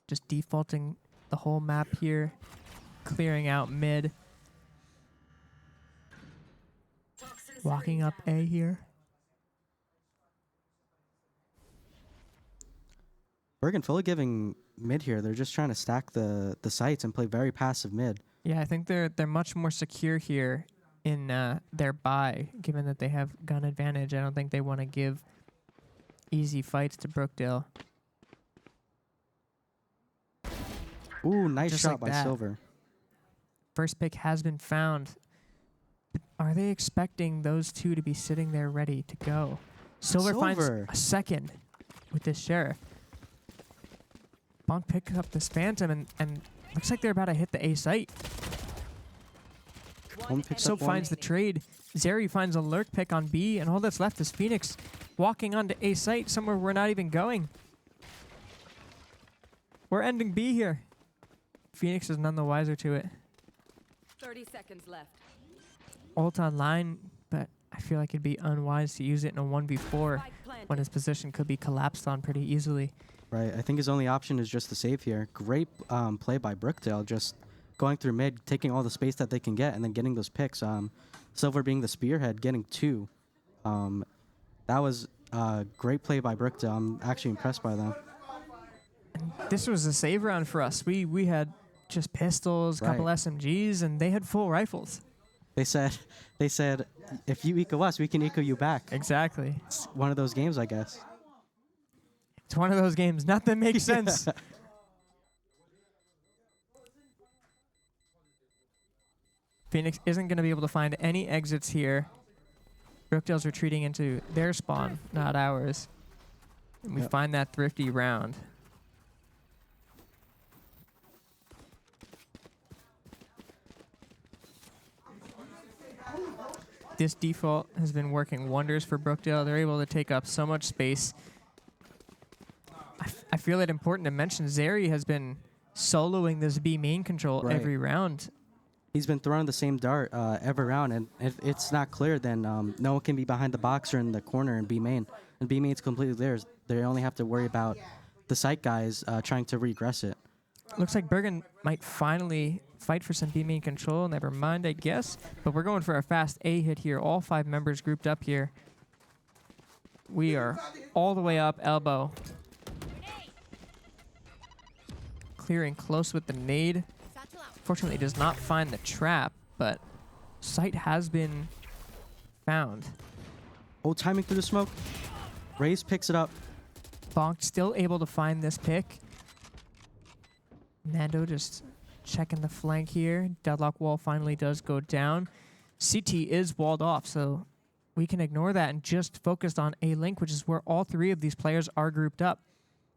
I: Just defaulting the whole map here, clearing out mid. Walking up A here.
L: Bergen fully giving mid here. They're just trying to stack the sites and play very passive mid.
I: Yeah, I think they're much more secure here in their buy, given that they have gun advantage. I don't think they want to give easy fights to Brookdale.
L: Ooh, nice
I: Just
L: shot
I: like
L: by
I: that.
L: Silver.
I: First pick has been found. Are they expecting those two to be sitting there ready to go? Silver finds a second with this Sheriff. Bonk picks up this Phantom and looks like they're about to hit the A site. So finds the trade. Zeri finds a lurk pick on B, and all that's left is Phoenix walking onto A site, somewhere we're not even going. We're ending B here. Phoenix is none the wiser to it.
K: 30 seconds left.
I: Ult online, but I feel like it'd be unwise to use it in a 1v4 when his position could be collapsed on pretty easily.
L: Right. I think his only option is just to save here. Great play by Brookdale, just going through mid, taking all the space that they can get, and then getting those picks. Silver being the spearhead, getting 2. That was a great play by Brookdale. I'm actually impressed by them.
I: And this was a save round for us. We had just pistols, a couple SMGs, and they had full rifles.
L: They said, if you eco us, we can eco you back.
I: Exactly.
L: It's one of those games, I guess.
I: It's one of those games. Nothing makes sense. Phoenix isn't going to be able to find any exits here. Brookdale's retreating into their spawn, not ours. And we find that thrifty round. This default has been working wonders for Brookdale. They're able to take up so much space. I feel it important to mention Zeri has been soloing this B main control every round.
L: He's been throwing the same dart every round, and if it's not clear, then no one can be behind the box or in the corner in B main. And B main's completely theirs. They only have to worry about the site guys trying to regress it.
I: Looks like Bergen might finally fight for some B main control. Never mind, I guess. But we're going for a fast A hit here. All 5 members grouped up here. We are all the way up, elbow. Clearing close with the nade. Fortunately, does not find the trap, but site has been found.
L: Oh, timing through the smoke. Raze picks it up.
I: Bonk still able to find this pick. Nando just checking the flank here. Deadlock wall finally does go down. CT is walled off, so we can ignore that and just focus on A-Link, which is where all three of these players are grouped up.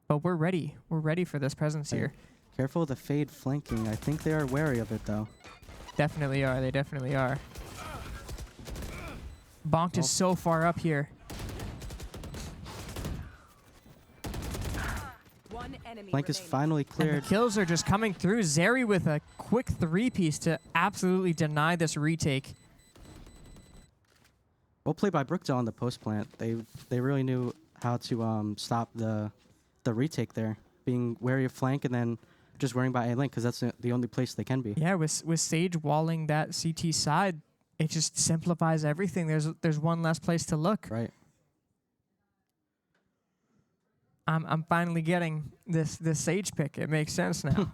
I: But we're ready. We're ready for this presence here.
L: Careful of the Fade flanking. I think they are wary of it, though.
I: Definitely are. They definitely are. Bonked is so far up here.
L: Flank is finally cleared.
I: And the kills are just coming through. Zeri with a quick 3-piece to absolutely deny this retake.
L: Well played by Brookdale on the post plant. They really knew how to stop the retake there, being wary of flank and then just worrying about A-Link because that's the only place they can be.
I: Yeah, with Sage walling that CT side, it just simplifies everything. There's one less place to look.
L: Right.
I: I'm finally getting this Sage pick. It makes sense now.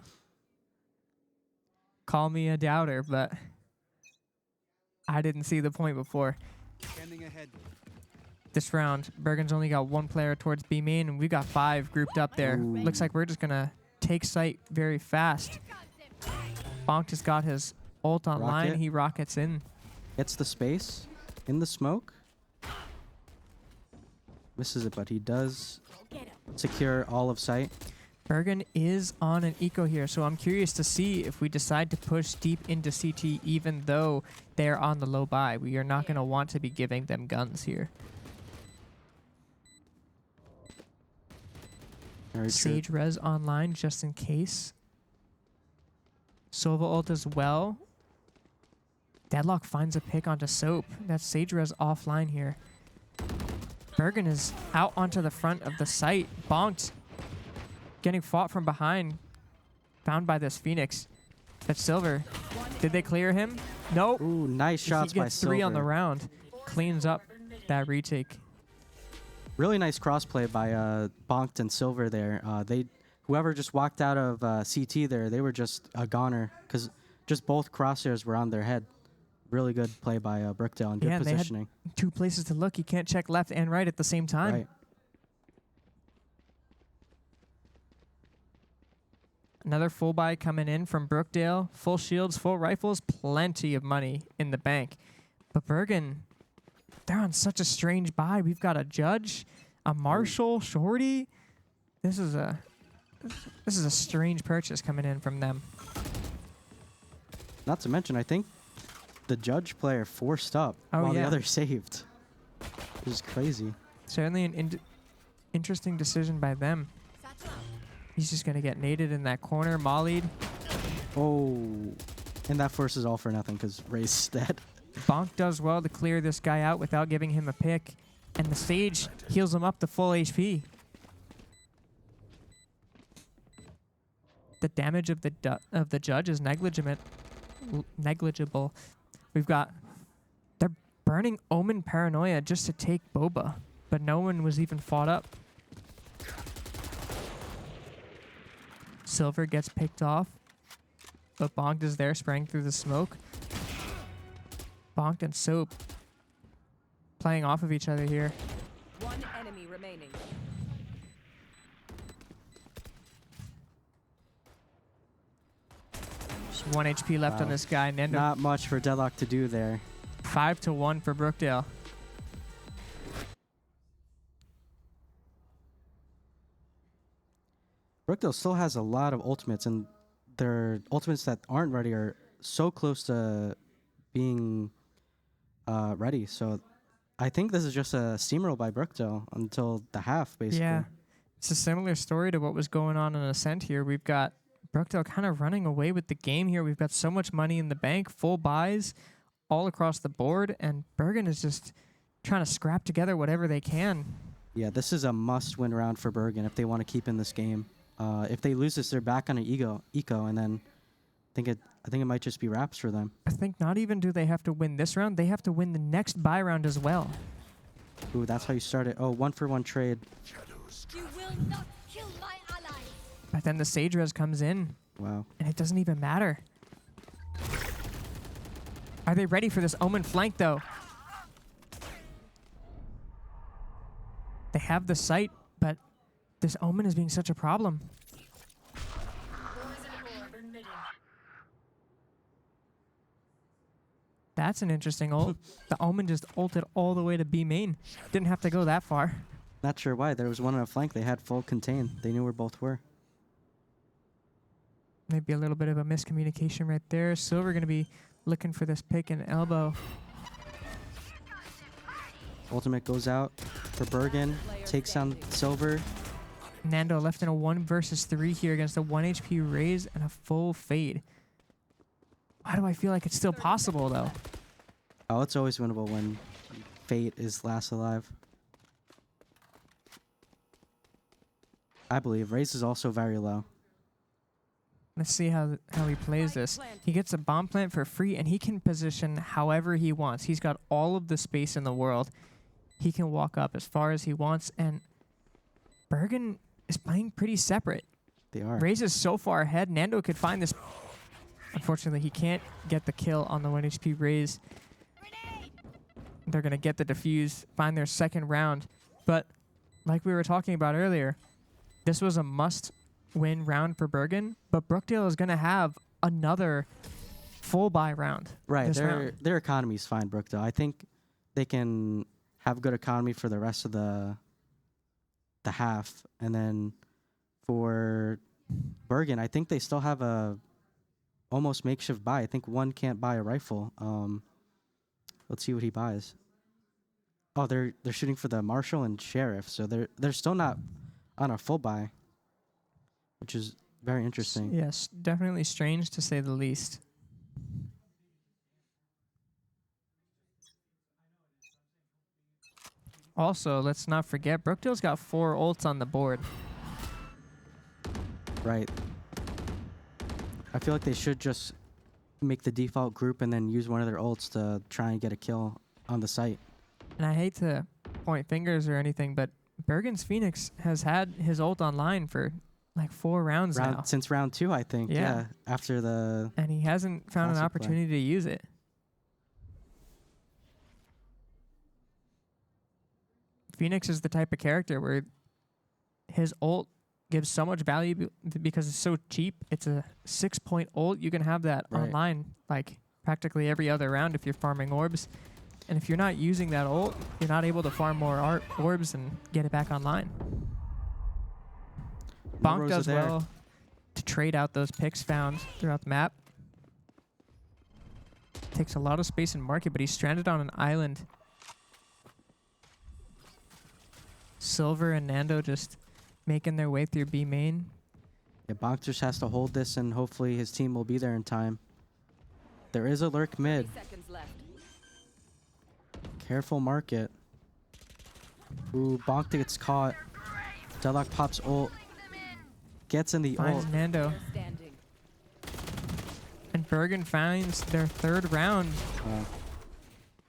I: Call me a doubter, but I didn't see the point before.
M: Ahead.
I: This round, Bergen's only got one player towards B main, and we got 5 grouped up there.
L: Ooh.
I: Looks like we're just gonna take site very fast. Bonk just got his ult online.
L: Rocket.
I: He rockets in.
L: Gets the space in the smoke. Misses it, but he does secure all of site.
I: Bergen is on an eco here, so I'm curious to see if we decide to push deep into CT even though they're on the low buy. We are not going to want to be giving them guns here.
L: Very
I: Sage
L: true.
I: res online just in case. Sova ult as well. Deadlock finds a pick onto Soap. That's Sage res offline here. Bergen is out onto the front of the site. Bonked. Getting fought from behind. Found by this Phoenix. That's Silver. Did they clear him? Nope.
L: Ooh, nice shots
I: he
L: by
I: gets
L: Silver.
I: 3 on the round. Cleans up that retake.
L: Really nice crossplay by Bonked and Silver there. Whoever just walked out of CT there, they were just a goner because just both crosshairs were on their head. Really good play by Brookdale and good
I: Yeah,
L: positioning.
I: they had 2 places to look. You can't check left and right at the same time.
L: Right.
I: Another full buy coming in from Brookdale. Full shields, full rifles, plenty of money in the bank. But Bergen, they're on such a strange buy. We've got a Judge, a Marshall, Shorty. This is a strange purchase coming in from them.
L: Not to mention, I think the Judge player forced up while the other saved. It was crazy.
I: Certainly an interesting decision by them. He's just going to get naded in that corner, mollied.
L: Oh, and that forces all for nothing because Ray's dead.
I: Bonk does well to clear this guy out without giving him a pick, and the Sage heals him up to full HP. The damage of the Judge is negligible. They're burning Omen Paranoia just to take Boba, but no one was even fought up. Silver gets picked off, but Bonked is there spraying through the smoke. Bonked and Soap playing off of each other here.
K: One enemy remaining.
I: Just 1 HP left on this guy. Nando.
L: Not much for Deadlock to do there.
I: 5-1 for Brookdale.
L: Brookdale still has a lot of ultimates, and their ultimates that aren't ready are so close to being ready. So I think this is just a steamroll by Brookdale until the half, basically.
I: Yeah, it's a similar story to what was going on in Ascent here. We've got Brookdale kind of running away with the game here. We've got so much money in the bank, full buys all across the board, and Bergen is just trying to scrap together whatever they can.
L: Yeah, this is a must-win round for Bergen if they want to keep in this game. If they lose this, they're back on an eco, and then I think it might just be wraps for them.
I: I think not even do they have to win this round, they have to win the next buy round as well.
L: Ooh, that's how you start it. Oh, 1-for-1 trade.
K: You will not kill my allies.
I: But then the Sage Res comes in,
L: Wow.
I: and it doesn't even matter. Are they ready for this Omen flank, though? They have the sight, but this Omen is being such a problem. That's an interesting ult. The Omen just ulted all the way to B main. Didn't have to go that far.
L: Not sure why. There was one on a flank. They had full contain. They knew where both were.
I: Maybe a little bit of a miscommunication right there. Silver going to be looking for this pick and elbow.
L: Ultimate goes out for Bergen. Takes down Silver.
I: Nando left in a 1 versus 3 here against a 1 HP raise and a full fade. Why do I feel like it's still possible, though?
L: Oh, it's always winnable when Fate is last alive. I believe. Raze is also very low.
I: Let's see how he plays this. He gets a bomb plant for free, and he can position however he wants. He's got all of the space in the world. He can walk up as far as he wants, and Bergen is playing pretty separate.
L: They are.
I: Raze is so far ahead. Nando could find this. Unfortunately, he can't get the kill on the 1 HP Raze. They're going to get the defuse, find their second round. But like we were talking about earlier, this was a must-win round for Bergen, but Brookdale is going to have another full buy round.
L: Right, their economy's fine, Brookdale. I think they can have good economy for the rest of the half, and then for Bergen, I think they still have a almost makeshift buy. I think one can't buy a rifle. Let's see what he buys. Oh, they're shooting for the Marshal and Sheriff, so they're still not on a full buy, which is very interesting.
I: Yes, definitely strange to say the least. Also, let's not forget, Brookdale's got 4 ults on the board.
L: Right. I feel like they should just make the default group and then use one of their ults to try and get a kill on the site.
I: And I hate to point fingers or anything, but Bergen's Phoenix has had his ult online for like 4 rounds now.
L: Since round 2, I think. Yeah. After the...
I: And he hasn't found an opportunity to use it. Phoenix is the type of character where his ult gives so much value because it's so cheap. It's a 6-point ult. You can have that online like practically every other round if you're farming orbs. And if you're not using that ult, you're not able to farm more orbs and get it back online. Bonk does well to trade out those picks found throughout the map. Takes a lot of space in market, but he's stranded on an island. Silver and Nando just making their way through B main.
L: Yeah, Bonk just has to hold this, and hopefully his team will be there in time. There is a lurk mid. Careful market. Ooh, Bonk gets caught. Deadlock pops ult. Gets in the
I: Finds
L: ult.
I: Nando. And Bergen finds their 3rd round.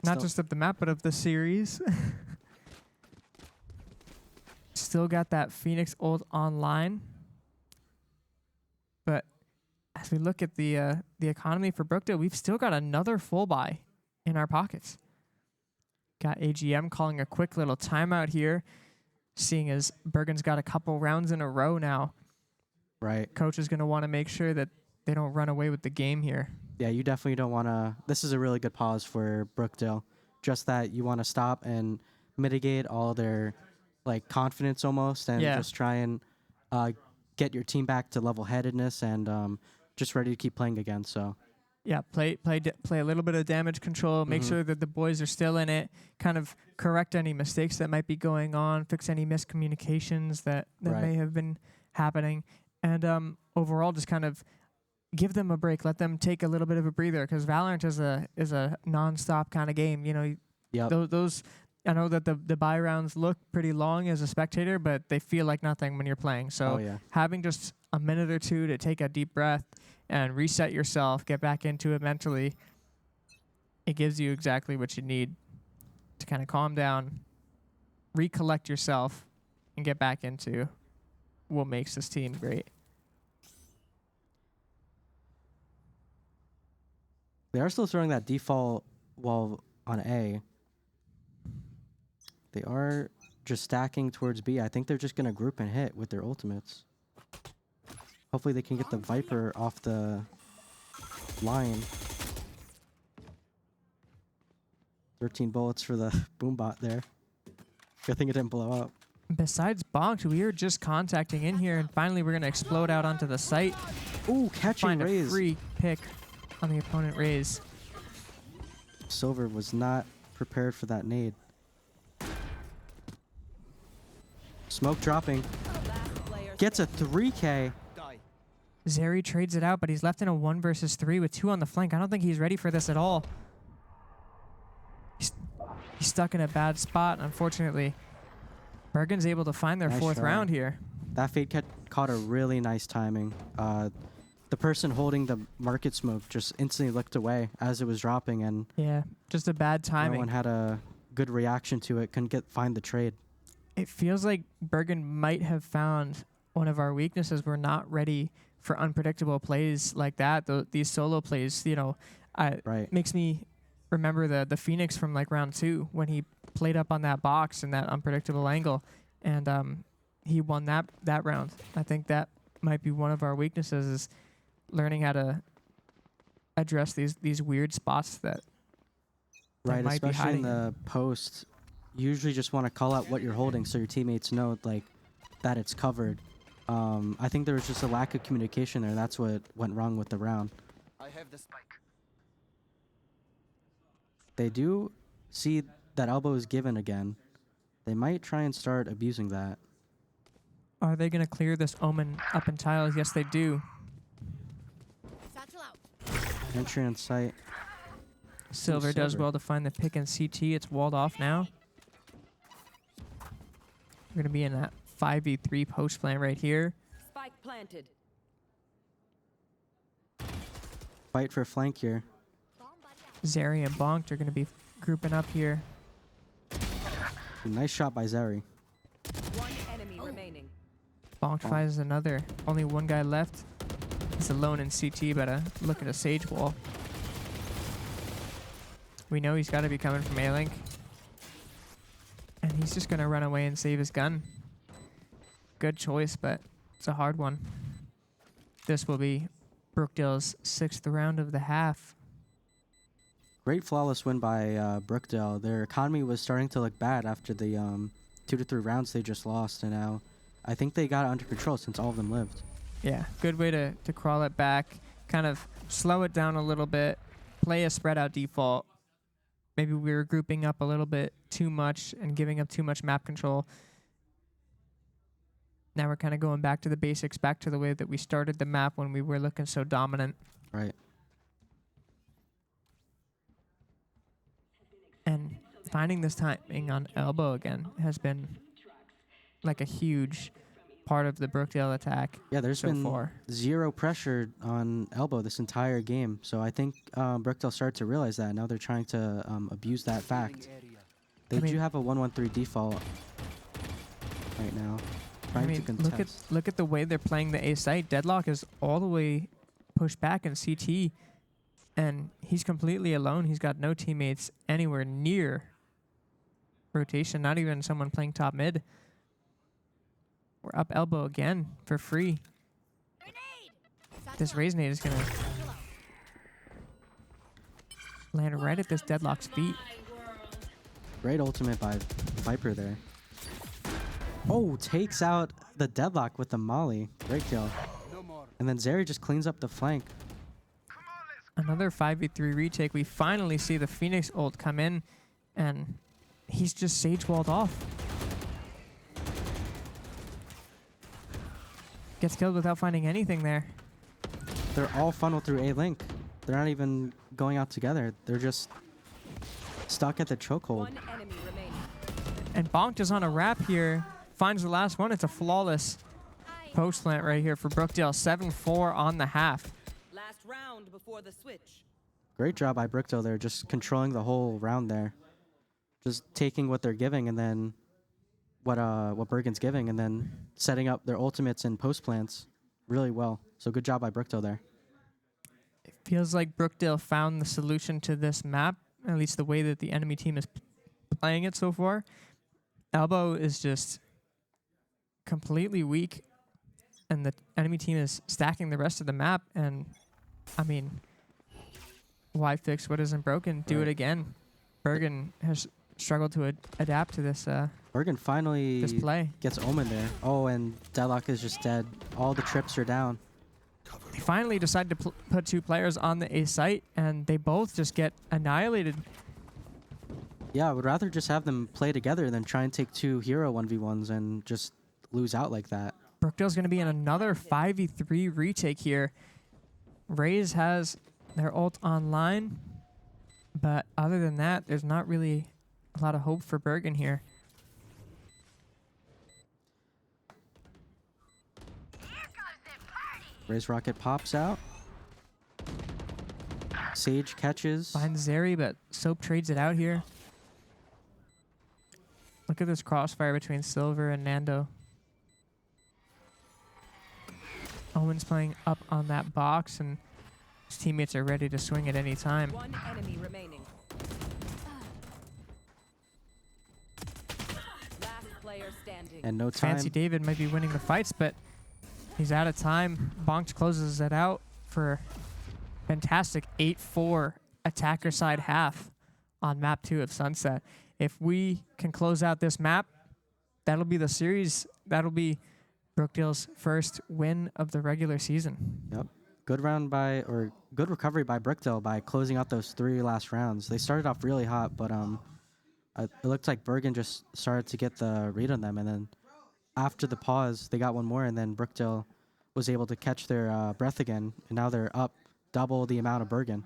I: Not just of the map, but of the series. Still got that Phoenix ult online. But as we look at the economy for Brookdale, we've still got another full buy in our pockets. Got AGM calling a quick little timeout here, seeing as Bergen's got a couple rounds in a row now.
L: Right.
I: Coach is going to want to make sure that they don't run away with the game here.
L: Yeah, you definitely don't want to... This is a really good pause for Brookdale. Just that you want to stop and mitigate all their like confidence almost, and just try and get your team back to level-headedness and just ready to keep playing again. So
I: yeah, play a little bit of damage control, make sure that the boys are still in it, kind of correct any mistakes that might be going on, fix any miscommunications that may have been happening, and overall just kind of give them a break, let them take a little bit of a breather, because Valorant is a non-stop kind of game. You know, those I know that the buy rounds look pretty long as a spectator, but they feel like nothing when you're playing. So having just a minute or two to take a deep breath and reset yourself, get back into it mentally, it gives you exactly what you need to kind of calm down recollect yourself and get back into what makes this team great.
L: They are still throwing that default wall on A. They are just stacking towards B. I think they're just going to group and hit with their ultimates. Hopefully they can get the Viper off the line. 13 bullets for the boombot there. Good thing it didn't blow up.
I: Besides Bonked, we were just contacting in here, and finally we're going to explode out onto the site.
L: Ooh, catching
I: Find
L: Raze.
I: a free pick on the opponent Raze.
L: Silver was not prepared for that nade. Smoke dropping. Gets a 3K.
I: Zeri trades it out, but he's left in a 1 versus 3 with 2 on the flank. I don't think he's ready for this at all. He's stuck in a bad spot, unfortunately. Bergen's able to find their
L: Nice
I: 4th
L: try.
I: round here.
L: That fade caught a really nice timing. The person holding the market smoke just instantly looked away as it was dropping, and
I: Yeah, just a bad
L: no
I: timing.
L: one had a good reaction to it. Couldn't find the trade.
I: It feels like Bergen might have found one of our weaknesses. We're not ready for unpredictable plays like that. These solo plays, you know,
L: Right.
I: makes me remember the Phoenix from like round 2 when he played up on that box in that unpredictable angle, and he won that round. I think that might be one of our weaknesses, is learning how to address these weird spots that
L: Right,
I: might be
L: especially in
I: hiding.
L: the post. You usually just want to call out what you're holding so your teammates know like that it's covered. I think there was just a lack of communication there. That's what went wrong with the round.
M: I have the spike.
L: They do see that elbow is given again. They might try and start abusing that.
I: Are they going to clear this Omen up in tiles? Yes, they do.
K: Satchel out.
L: Entry on site.
I: Silver does
L: Silver.
I: well to find the pick in CT. It's walled off now. We're going to be in that 5v3 post plan right here.
K: Spike planted.
L: Fight for flank here.
I: Zeri and Bonked are going to be grouping up here.
L: Nice shot by Zeri.
K: One enemy remaining.
I: Bonked finds another. Only one guy left. He's alone in CT, but look at a Sage wall. We know he's got to be coming from A-Link. And he's just going to run away and save his gun. Good choice, but it's a hard one. This will be Brookdale's 6th round of the half.
L: Great flawless win by Brookdale. Their economy was starting to look bad after the 2 to 3 rounds they just lost, and now I think they got it under control since all of them lived.
I: Yeah, good way to crawl it back, kind of slow it down a little bit, play a spread out default. Maybe we were grouping up a little bit too much and giving up too much map control. Now we're kind of going back to the basics, back to the way that we started the map when we were looking so dominant.
L: Right.
I: And finding this timing on elbow again has been like a huge part of the Brookdale attack.
L: Yeah, there's
I: so
L: been
I: far.
L: zero pressure on elbow this entire game. So I think Brookdale started to realize that. Now they're trying to abuse that fact. They do have a 1-1-3 default right now.
I: I
L: Trying to
I: mean,
L: contest.
I: look at the way they're playing the A site. Deadlock is all the way pushed back in CT, and he's completely alone. He's got no teammates anywhere near rotation, not even someone playing top mid. We're up elbow again for free. This Raze nade is going to land right at this Deadlock's feet.
L: Great ultimate by Viper there. Oh, takes out the Deadlock with the molly. Great kill. And then Zeri just cleans up the flank.
I: Another 5v3 retake. We finally see the Phoenix ult come in, and he's just Sage walled off. Gets killed without finding anything there.
L: They're all funneled through A-Link. They're not even going out together. They're just stuck at the chokehold.
K: One enemy remaining.
I: And Bonked is on a wrap here. Finds the last one. It's a flawless post plant right here for Brookdale. 7-4 on the half.
K: Last round before the switch.
L: Great job by Brookdale there, just controlling the whole round there. Just taking what they're giving and then what Bergen's giving, and then setting up their ultimates and post plants really well. So good job by Brookdale there.
I: It feels like Brookdale found the solution to this map, at least the way that the enemy team is playing it so far. Elbow is just completely weak, and the enemy team is stacking the rest of the map. And I mean, why fix what isn't broken? Do it again. Bergen has struggled to adapt to this.
L: Bergen finally
I: this play
L: gets Omen there. Oh, and Deadlock is just dead. All the trips are down.
I: They finally decide to put 2 players on the A site, and they both just get annihilated.
L: Yeah, I would rather just have them play together than try and take 2 hero 1v1s and just lose out like that.
I: Brookdale's going to be in another 5v3 retake here. Raze has their ult online, but other than that, there's not really a lot of hope for Bergen here.
L: Raze Rocket pops out. Sage catches.
I: Finds Zeri, but Soap trades it out here. Look at this crossfire between Silver and Nando. Owen's playing up on that box, and his teammates are ready to swing at any time.
K: One enemy remaining. Last player standing.
L: And no time.
I: Fancy David might be winning the fights, but he's out of time. Bonk closes it out for fantastic 8-4 attacker side half on map 2 of Sunset. If we can close out this map, that'll be the series. That'll be Brookdale's first win of the regular season.
L: Yep. Good recovery by Brookdale by closing out those 3 last rounds. They started off really hot, but it looked like Bergen just started to get the read on them, and then after the pause, they got one more, and then Brookdale was able to catch their breath again, and now they're up double the amount of Bergen.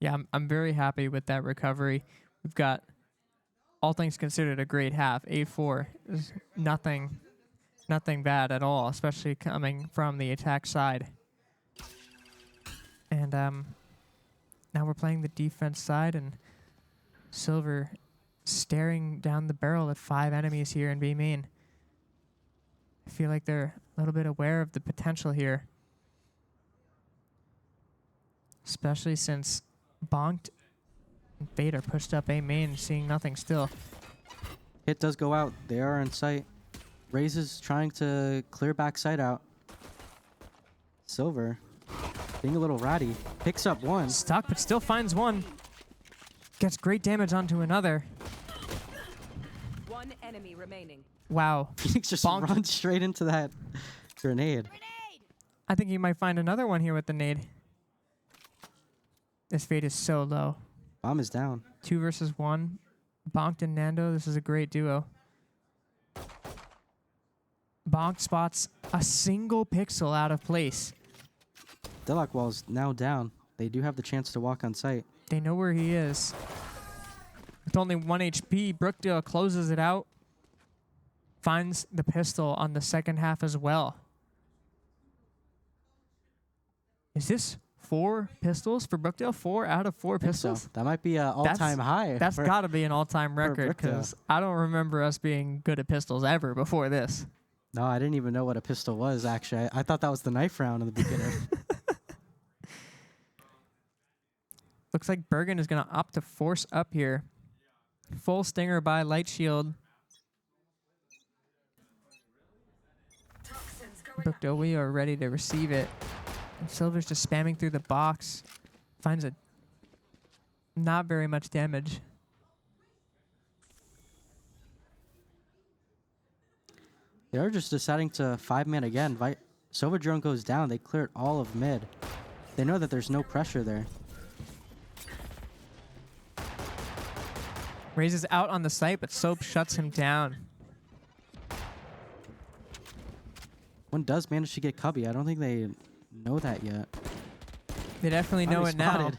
I: Yeah, I'm very happy with that recovery. We've got, all things considered, a great half. 8-4 is nothing bad at all, especially coming from the attack side. And now we're playing the defense side, and Silver staring down the barrel at 5 enemies here in B main. I feel like they're a little bit aware of the potential here, especially since Bonked and Fate are pushed up A main, seeing nothing still.
L: Hit does go out. They are in sight. Raze is trying to clear back sight out. Silver being a little ratty. Picks up one.
I: Stuck, but still finds one. Gets great damage onto another.
K: One enemy remaining.
I: Wow.
L: Phoenix just
I: Bonked.
L: runs straight into that grenade.
I: I think you might find another one here with the nade. This Fate is so low.
L: Bomb is down.
I: 2 versus 1. Bonked and Nando, this is a great duo. Bonk spots a single pixel out of place.
L: Deadlock wall's now down. They do have the chance to walk on site.
I: They know where he is. With only 1 HP, Brookdale closes it out. Finds the pistol on the second half as well. Is this 4 pistols for Brookdale? 4 out of 4 pistols?
L: So that might be an all-time high.
I: That's got to be an all-time record,
L: Brookdale.
I: because I don't remember us being good at pistols ever before this.
L: No, I didn't even know what a pistol was, actually. I thought that was the knife round in the beginning.
I: Looks like Bergen is going to opt to force up here. Full stinger by Light Shield. Brookdale, we are ready to receive it. And Silver's just spamming through the box. Finds it not very much damage.
L: They're just deciding to 5-man again. Silver drone goes down. They cleared all of mid. They know that there's no pressure there.
I: Raises out on the site, but Soap shuts him down.
L: One does manage to get Cubby. I don't think they know that yet.
I: They definitely know it now.
L: Spotted.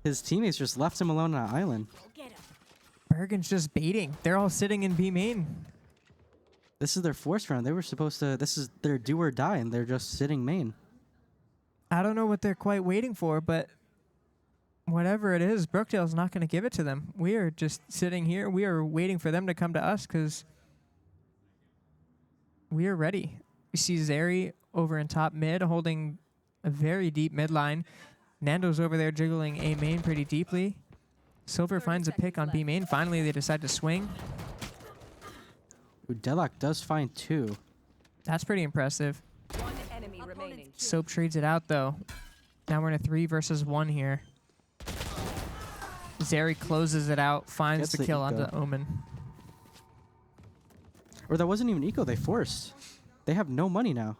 L: His teammates just left him alone on an island.
I: Bergen's just baiting. They're all sitting in B main.
L: This is their 4th round. They were supposed to... This is their do or die, and they're just sitting main.
I: I don't know what they're quite waiting for, but whatever it is, Brookdale's not going to give it to them. We are just sitting here. We are waiting for them to come to us because we are ready. We see Zeri over in top mid holding a very deep mid line. Nando's over there jiggling A main pretty deeply. Silver finds a pick on B main. Finally, they decide to swing.
L: Ooh, Deadlock does find 2.
I: That's pretty impressive.
K: One enemy remaining.
I: Soap trades it out, though. Now we're in a 3 versus 1 here. Zeri closes it out, finds
L: Gets
I: the
L: the
I: kill
L: eco.
I: onto Omen.
L: Or that wasn't even eco, they forced. They have no money now.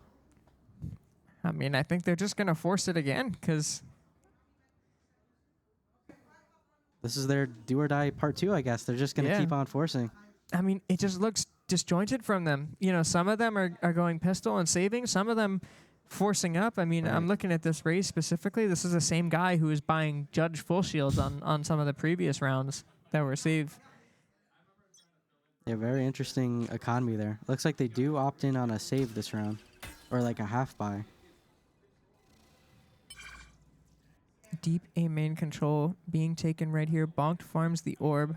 I: I mean, I think they're just going to force it again because
L: This is their do or die part 2, I guess. They're just going to
I: Yeah.
L: keep on forcing.
I: I mean, it just looks disjointed from them. You know, some of them are going pistol and saving, some of them forcing up. I mean, I'm looking at this race specifically. This is the same guy who was buying Judge full shields on some of the previous rounds that were saved.
L: Yeah, very interesting economy there. Looks like they do opt in on a save this round. Or like a half buy.
I: Deep A main control being taken right here. Bonked farms the orb.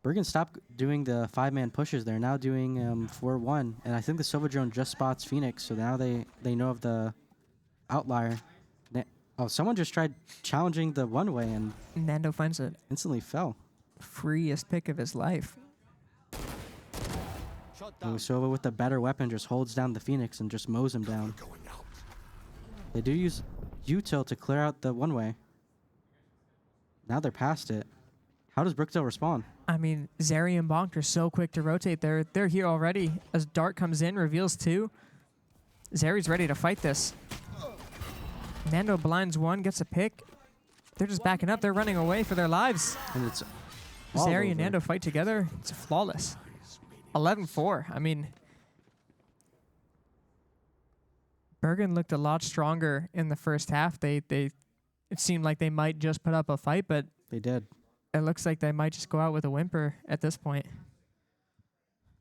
L: Bergen stopped doing the 5-man pushes. They're now doing 4-1. And I think the Silver Drone just spots Phoenix. So now they know of the outlier. Oh, someone just tried challenging the one-way and
I: Nando finds it.
L: instantly fell.
I: Freest pick of his life.
L: And Sova with the better weapon just holds down the Phoenix and just mows him down. They do use util to clear out the one-way. Now they're past it. How does Brookdale respond?
I: I mean, Zeri and Bonk are so quick to rotate. They're here already. As Dart comes in, reveals 2. Zeri's ready to fight this. Nando blinds 1, gets a pick. They're just backing up. They're running away for their lives.
L: And it's all
I: Zeri and
L: over.
I: Nando fight together. It's flawless. 11-4. I mean, Bergen looked a lot stronger in the first half. It seemed like they might just put up a fight, but
L: They did.
I: it looks like they might just go out with a whimper at this point.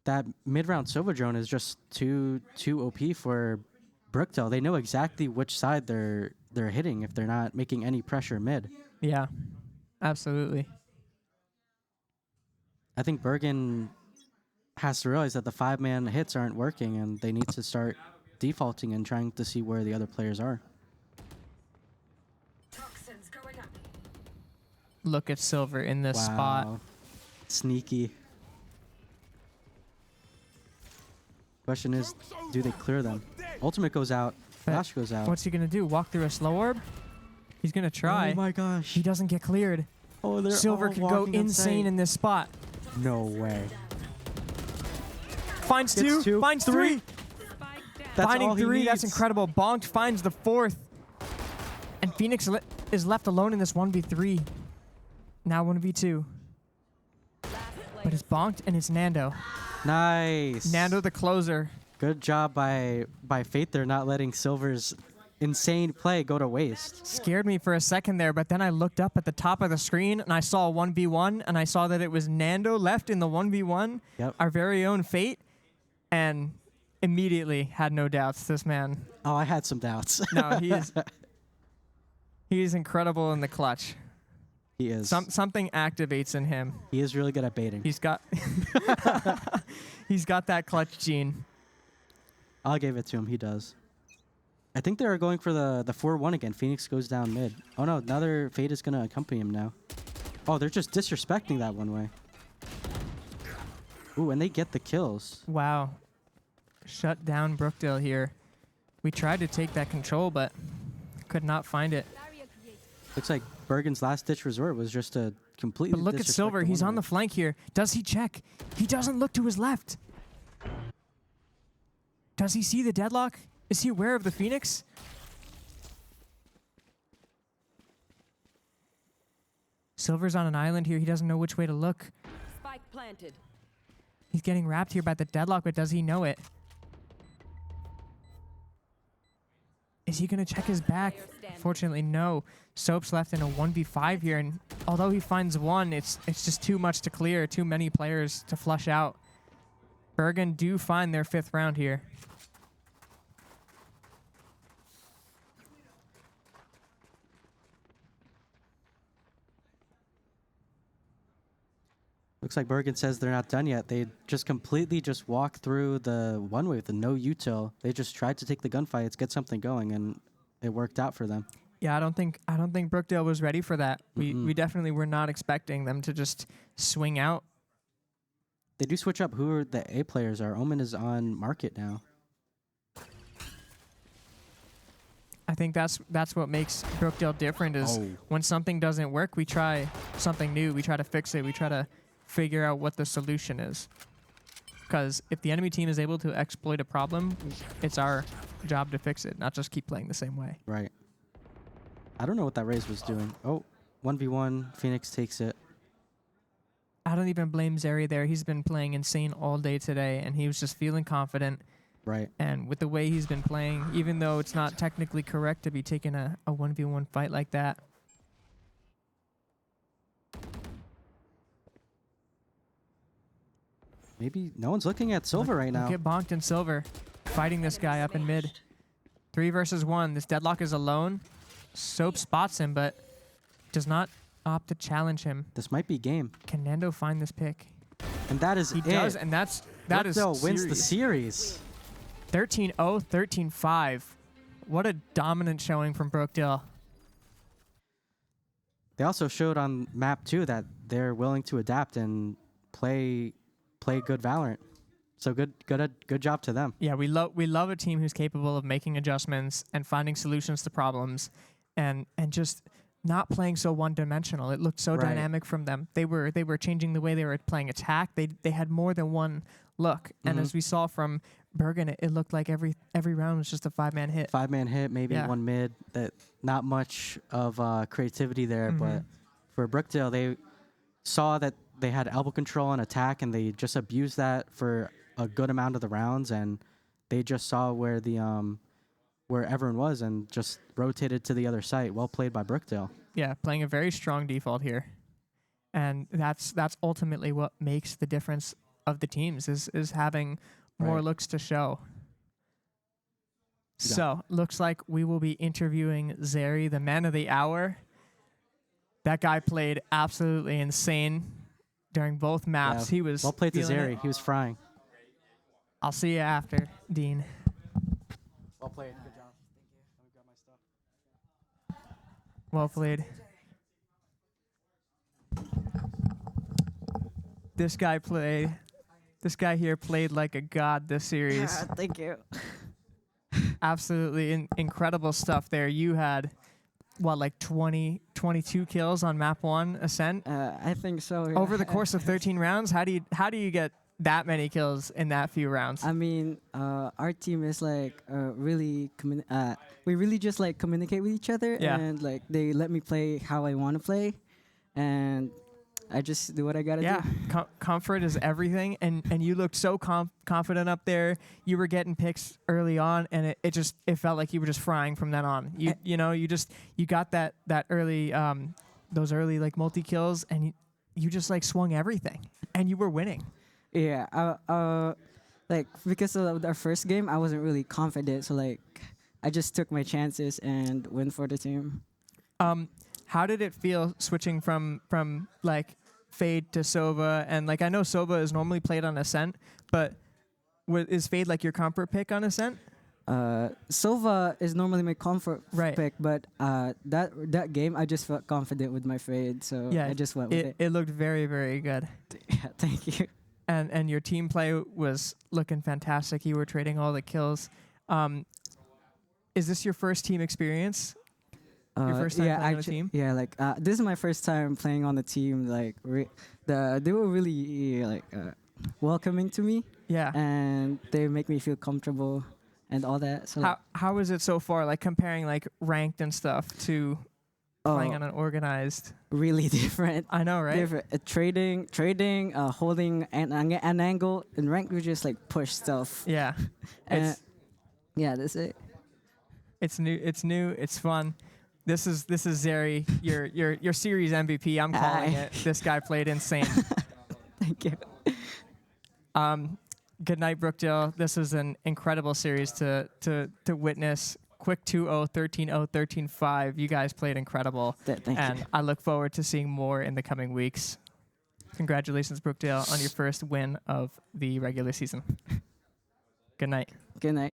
L: That mid-round Silver Drone is just too OP for Brookdale. They know exactly which side they're hitting if they're not making any pressure mid.
I: Yeah, absolutely.
L: I think Bergen has to realize that the 5-man hits aren't working and they need to start defaulting and trying to see where the other players are.
I: Look at Silver in this spot.
L: Wow. Sneaky. Question is, do they clear them? Ultimate goes out.
I: But
L: Flash goes out.
I: What's he going to do? Walk through a slow orb? He's going to try.
L: Oh my gosh.
I: He doesn't get cleared.
L: Oh, they're
I: Silver
L: all
I: could go
L: walking on
I: insane
L: site.
I: in this spot.
L: No way.
I: Finds
L: Gets
I: 2.
L: 2.
I: Finds
L: 3.
I: 3.
L: That's
I: Finding
L: all he
I: 3. That's
L: needs.
I: incredible. Bonked finds the 4th. And Phoenix is left alone in this 1v3. Now 1v2. But it's Bonked and it's Nando.
L: Nice.
I: Nando the closer.
L: Good job by Fate there, not letting Silver's insane play go to waste.
I: Scared me for a second there, but then I looked up at the top of the screen and I saw a 1v1 and I saw that it was Nando left in the 1v1,
L: Yep.
I: our very own Fate, and immediately had no doubts. This man,
L: Oh, I had some doubts.
I: no, he's incredible in the clutch.
L: He is.
I: Something activates in him.
L: He is really good at baiting.
I: He's got he's got that clutch gene.
L: I'll give it to him. He does. I think they're going for the 4-1 again. Phoenix goes down mid. Oh no, another Fate is going to accompany him now. Oh, they're just disrespecting that one way. Ooh, and they get the kills.
I: Wow. Shut down Brookdale here. We tried to take that control, but could not find it.
L: Looks like Bergen's last-ditch resort was just a completely
I: But look at
L: disrespect
I: Silver. He's on
L: one-way.
I: the flank here. Does he check? He doesn't look to his left. Does he see the deadlock? Is he aware of the Phoenix? Silver's on an island here. He doesn't know which way to look.
K: Spike planted.
I: He's getting wrapped here by the deadlock, but does he know it? Is he going to check his back? Fortunately, no. Soap's left in a 1v5 here, and although he finds 1, it's just too much to clear, too many players to flush out. Bergen do find their 5th round here.
L: Looks like Bergen says they're not done yet. They just completely just walked through the one-way with the no util. They just tried to take the gunfights, get something going, and it worked out for them.
I: Yeah, I don't think Brookdale was ready for that. We definitely were not expecting them to just swing out.
L: They do switch up who the A players are. Omen is on market now.
I: I think that's what makes Brookdale different is when something doesn't work, we try something new. We try to fix it. We try to figure out what the solution is. Because if the enemy team is able to exploit a problem, it's our job to fix it, not just keep playing the same way.
L: Right. I don't know what that Raze was doing. Oh, 1v1. Phoenix takes it.
I: I don't even blame Zeri there. He's been playing insane all day today, and he was just feeling confident.
L: Right.
I: And with the way he's been playing, even though it's not technically correct to be taking a 1v1 fight like that.
L: Maybe no one's looking at Silver right now.
I: Get bonked in Silver, fighting this guy up in mid. 3 versus 1. This Deadlock is alone. Soap spots him, but does not opt to challenge him.
L: This might be game.
I: Can Nando find this pick?
L: And that is
I: he
L: it.
I: Does, and that is
L: Brookdale wins the series.
I: 13-0, 13-5. What a dominant showing from Brookdale.
L: They also showed on map 2 that they're willing to adapt and play good Valorant. So good job to them.
I: Yeah, we love a team who's capable of making adjustments and finding solutions to problems, and just not playing so one-dimensional. It looked so dynamic from them. They were changing the way they were playing attack. They had more than one look, and as we saw from Bergen, it looked like every round was just a 5-man hit.
L: 5-man hit, maybe one mid. That not much of creativity there, but for Brookdale, they saw that they had elbow control and attack, and they just abused that for a good amount of the rounds, and they just saw where the where everyone was and just rotated to the other site. Well played by Brookdale.
I: Yeah, playing a very strong default here, and that's ultimately what makes the difference of the teams is having more looks to show. Yeah. So looks like we will be interviewing Zeri, the man of the hour. That guy played absolutely insane during both maps.
L: Yeah,
I: he was
L: well played to Zeri. He was frying.
I: I'll see you after, Dean.
L: Well played. Good job. Thank you. Let me grab my stuff.
I: Well played. This guy here played like a god this series.
N: Thank you.
I: Absolutely incredible stuff there. You had, what, like 22 kills on map 1 Ascent?
N: I think so. Yeah.
I: Over the course of 13 rounds, how do you get that many kills in that few rounds?
N: I mean, our team is like really we really just like communicate with each other, and like they let me play how I want to play, and I just do what I gotta do.
I: Comfort is everything, and you looked so confident up there. You were getting picks early on, and it felt like you were just frying from then on. You got that early those early like multi kills, and you just like swung everything, and you were winning.
N: Yeah, like because of our first game, I wasn't really confident, so like I just took my chances and went for the team.
I: How did it feel switching from like Fade to Sova? And like I know Sova is normally played on Ascent, but is Fade like your comfort pick on Ascent?
N: Sova is normally my comfort pick, but that game I just felt confident with my Fade, so I just went with it.
I: It looked very, very good.
N: Yeah, thank you.
I: And your team play was looking fantastic. You were trading all the kills. Is this your first team experience? Your first time playing on a team?
N: Yeah, like this is my first time playing on the team. Like they were really like welcoming to me.
I: Yeah,
N: and they make me feel comfortable and all that. So
I: how is it so far? Like comparing like ranked and stuff to playing on an organized.
N: Really different.
I: I know, right?
N: Different. Trading, holding an angle, and ranked we just like push stuff.
I: Yeah,
N: yeah, that's it.
I: It's new. It's fun. This is Zeri, your series MVP. I'm calling it. This guy played insane.
N: Thank you.
I: Good night, Brookdale. This was an incredible series to witness. Quick 2-0, 13-0, 13-5. You guys played incredible.
N: Thank you.
I: I look forward to seeing more in the coming weeks. Congratulations, Brookdale, on your first win of the regular season. Good night.
N: Good night.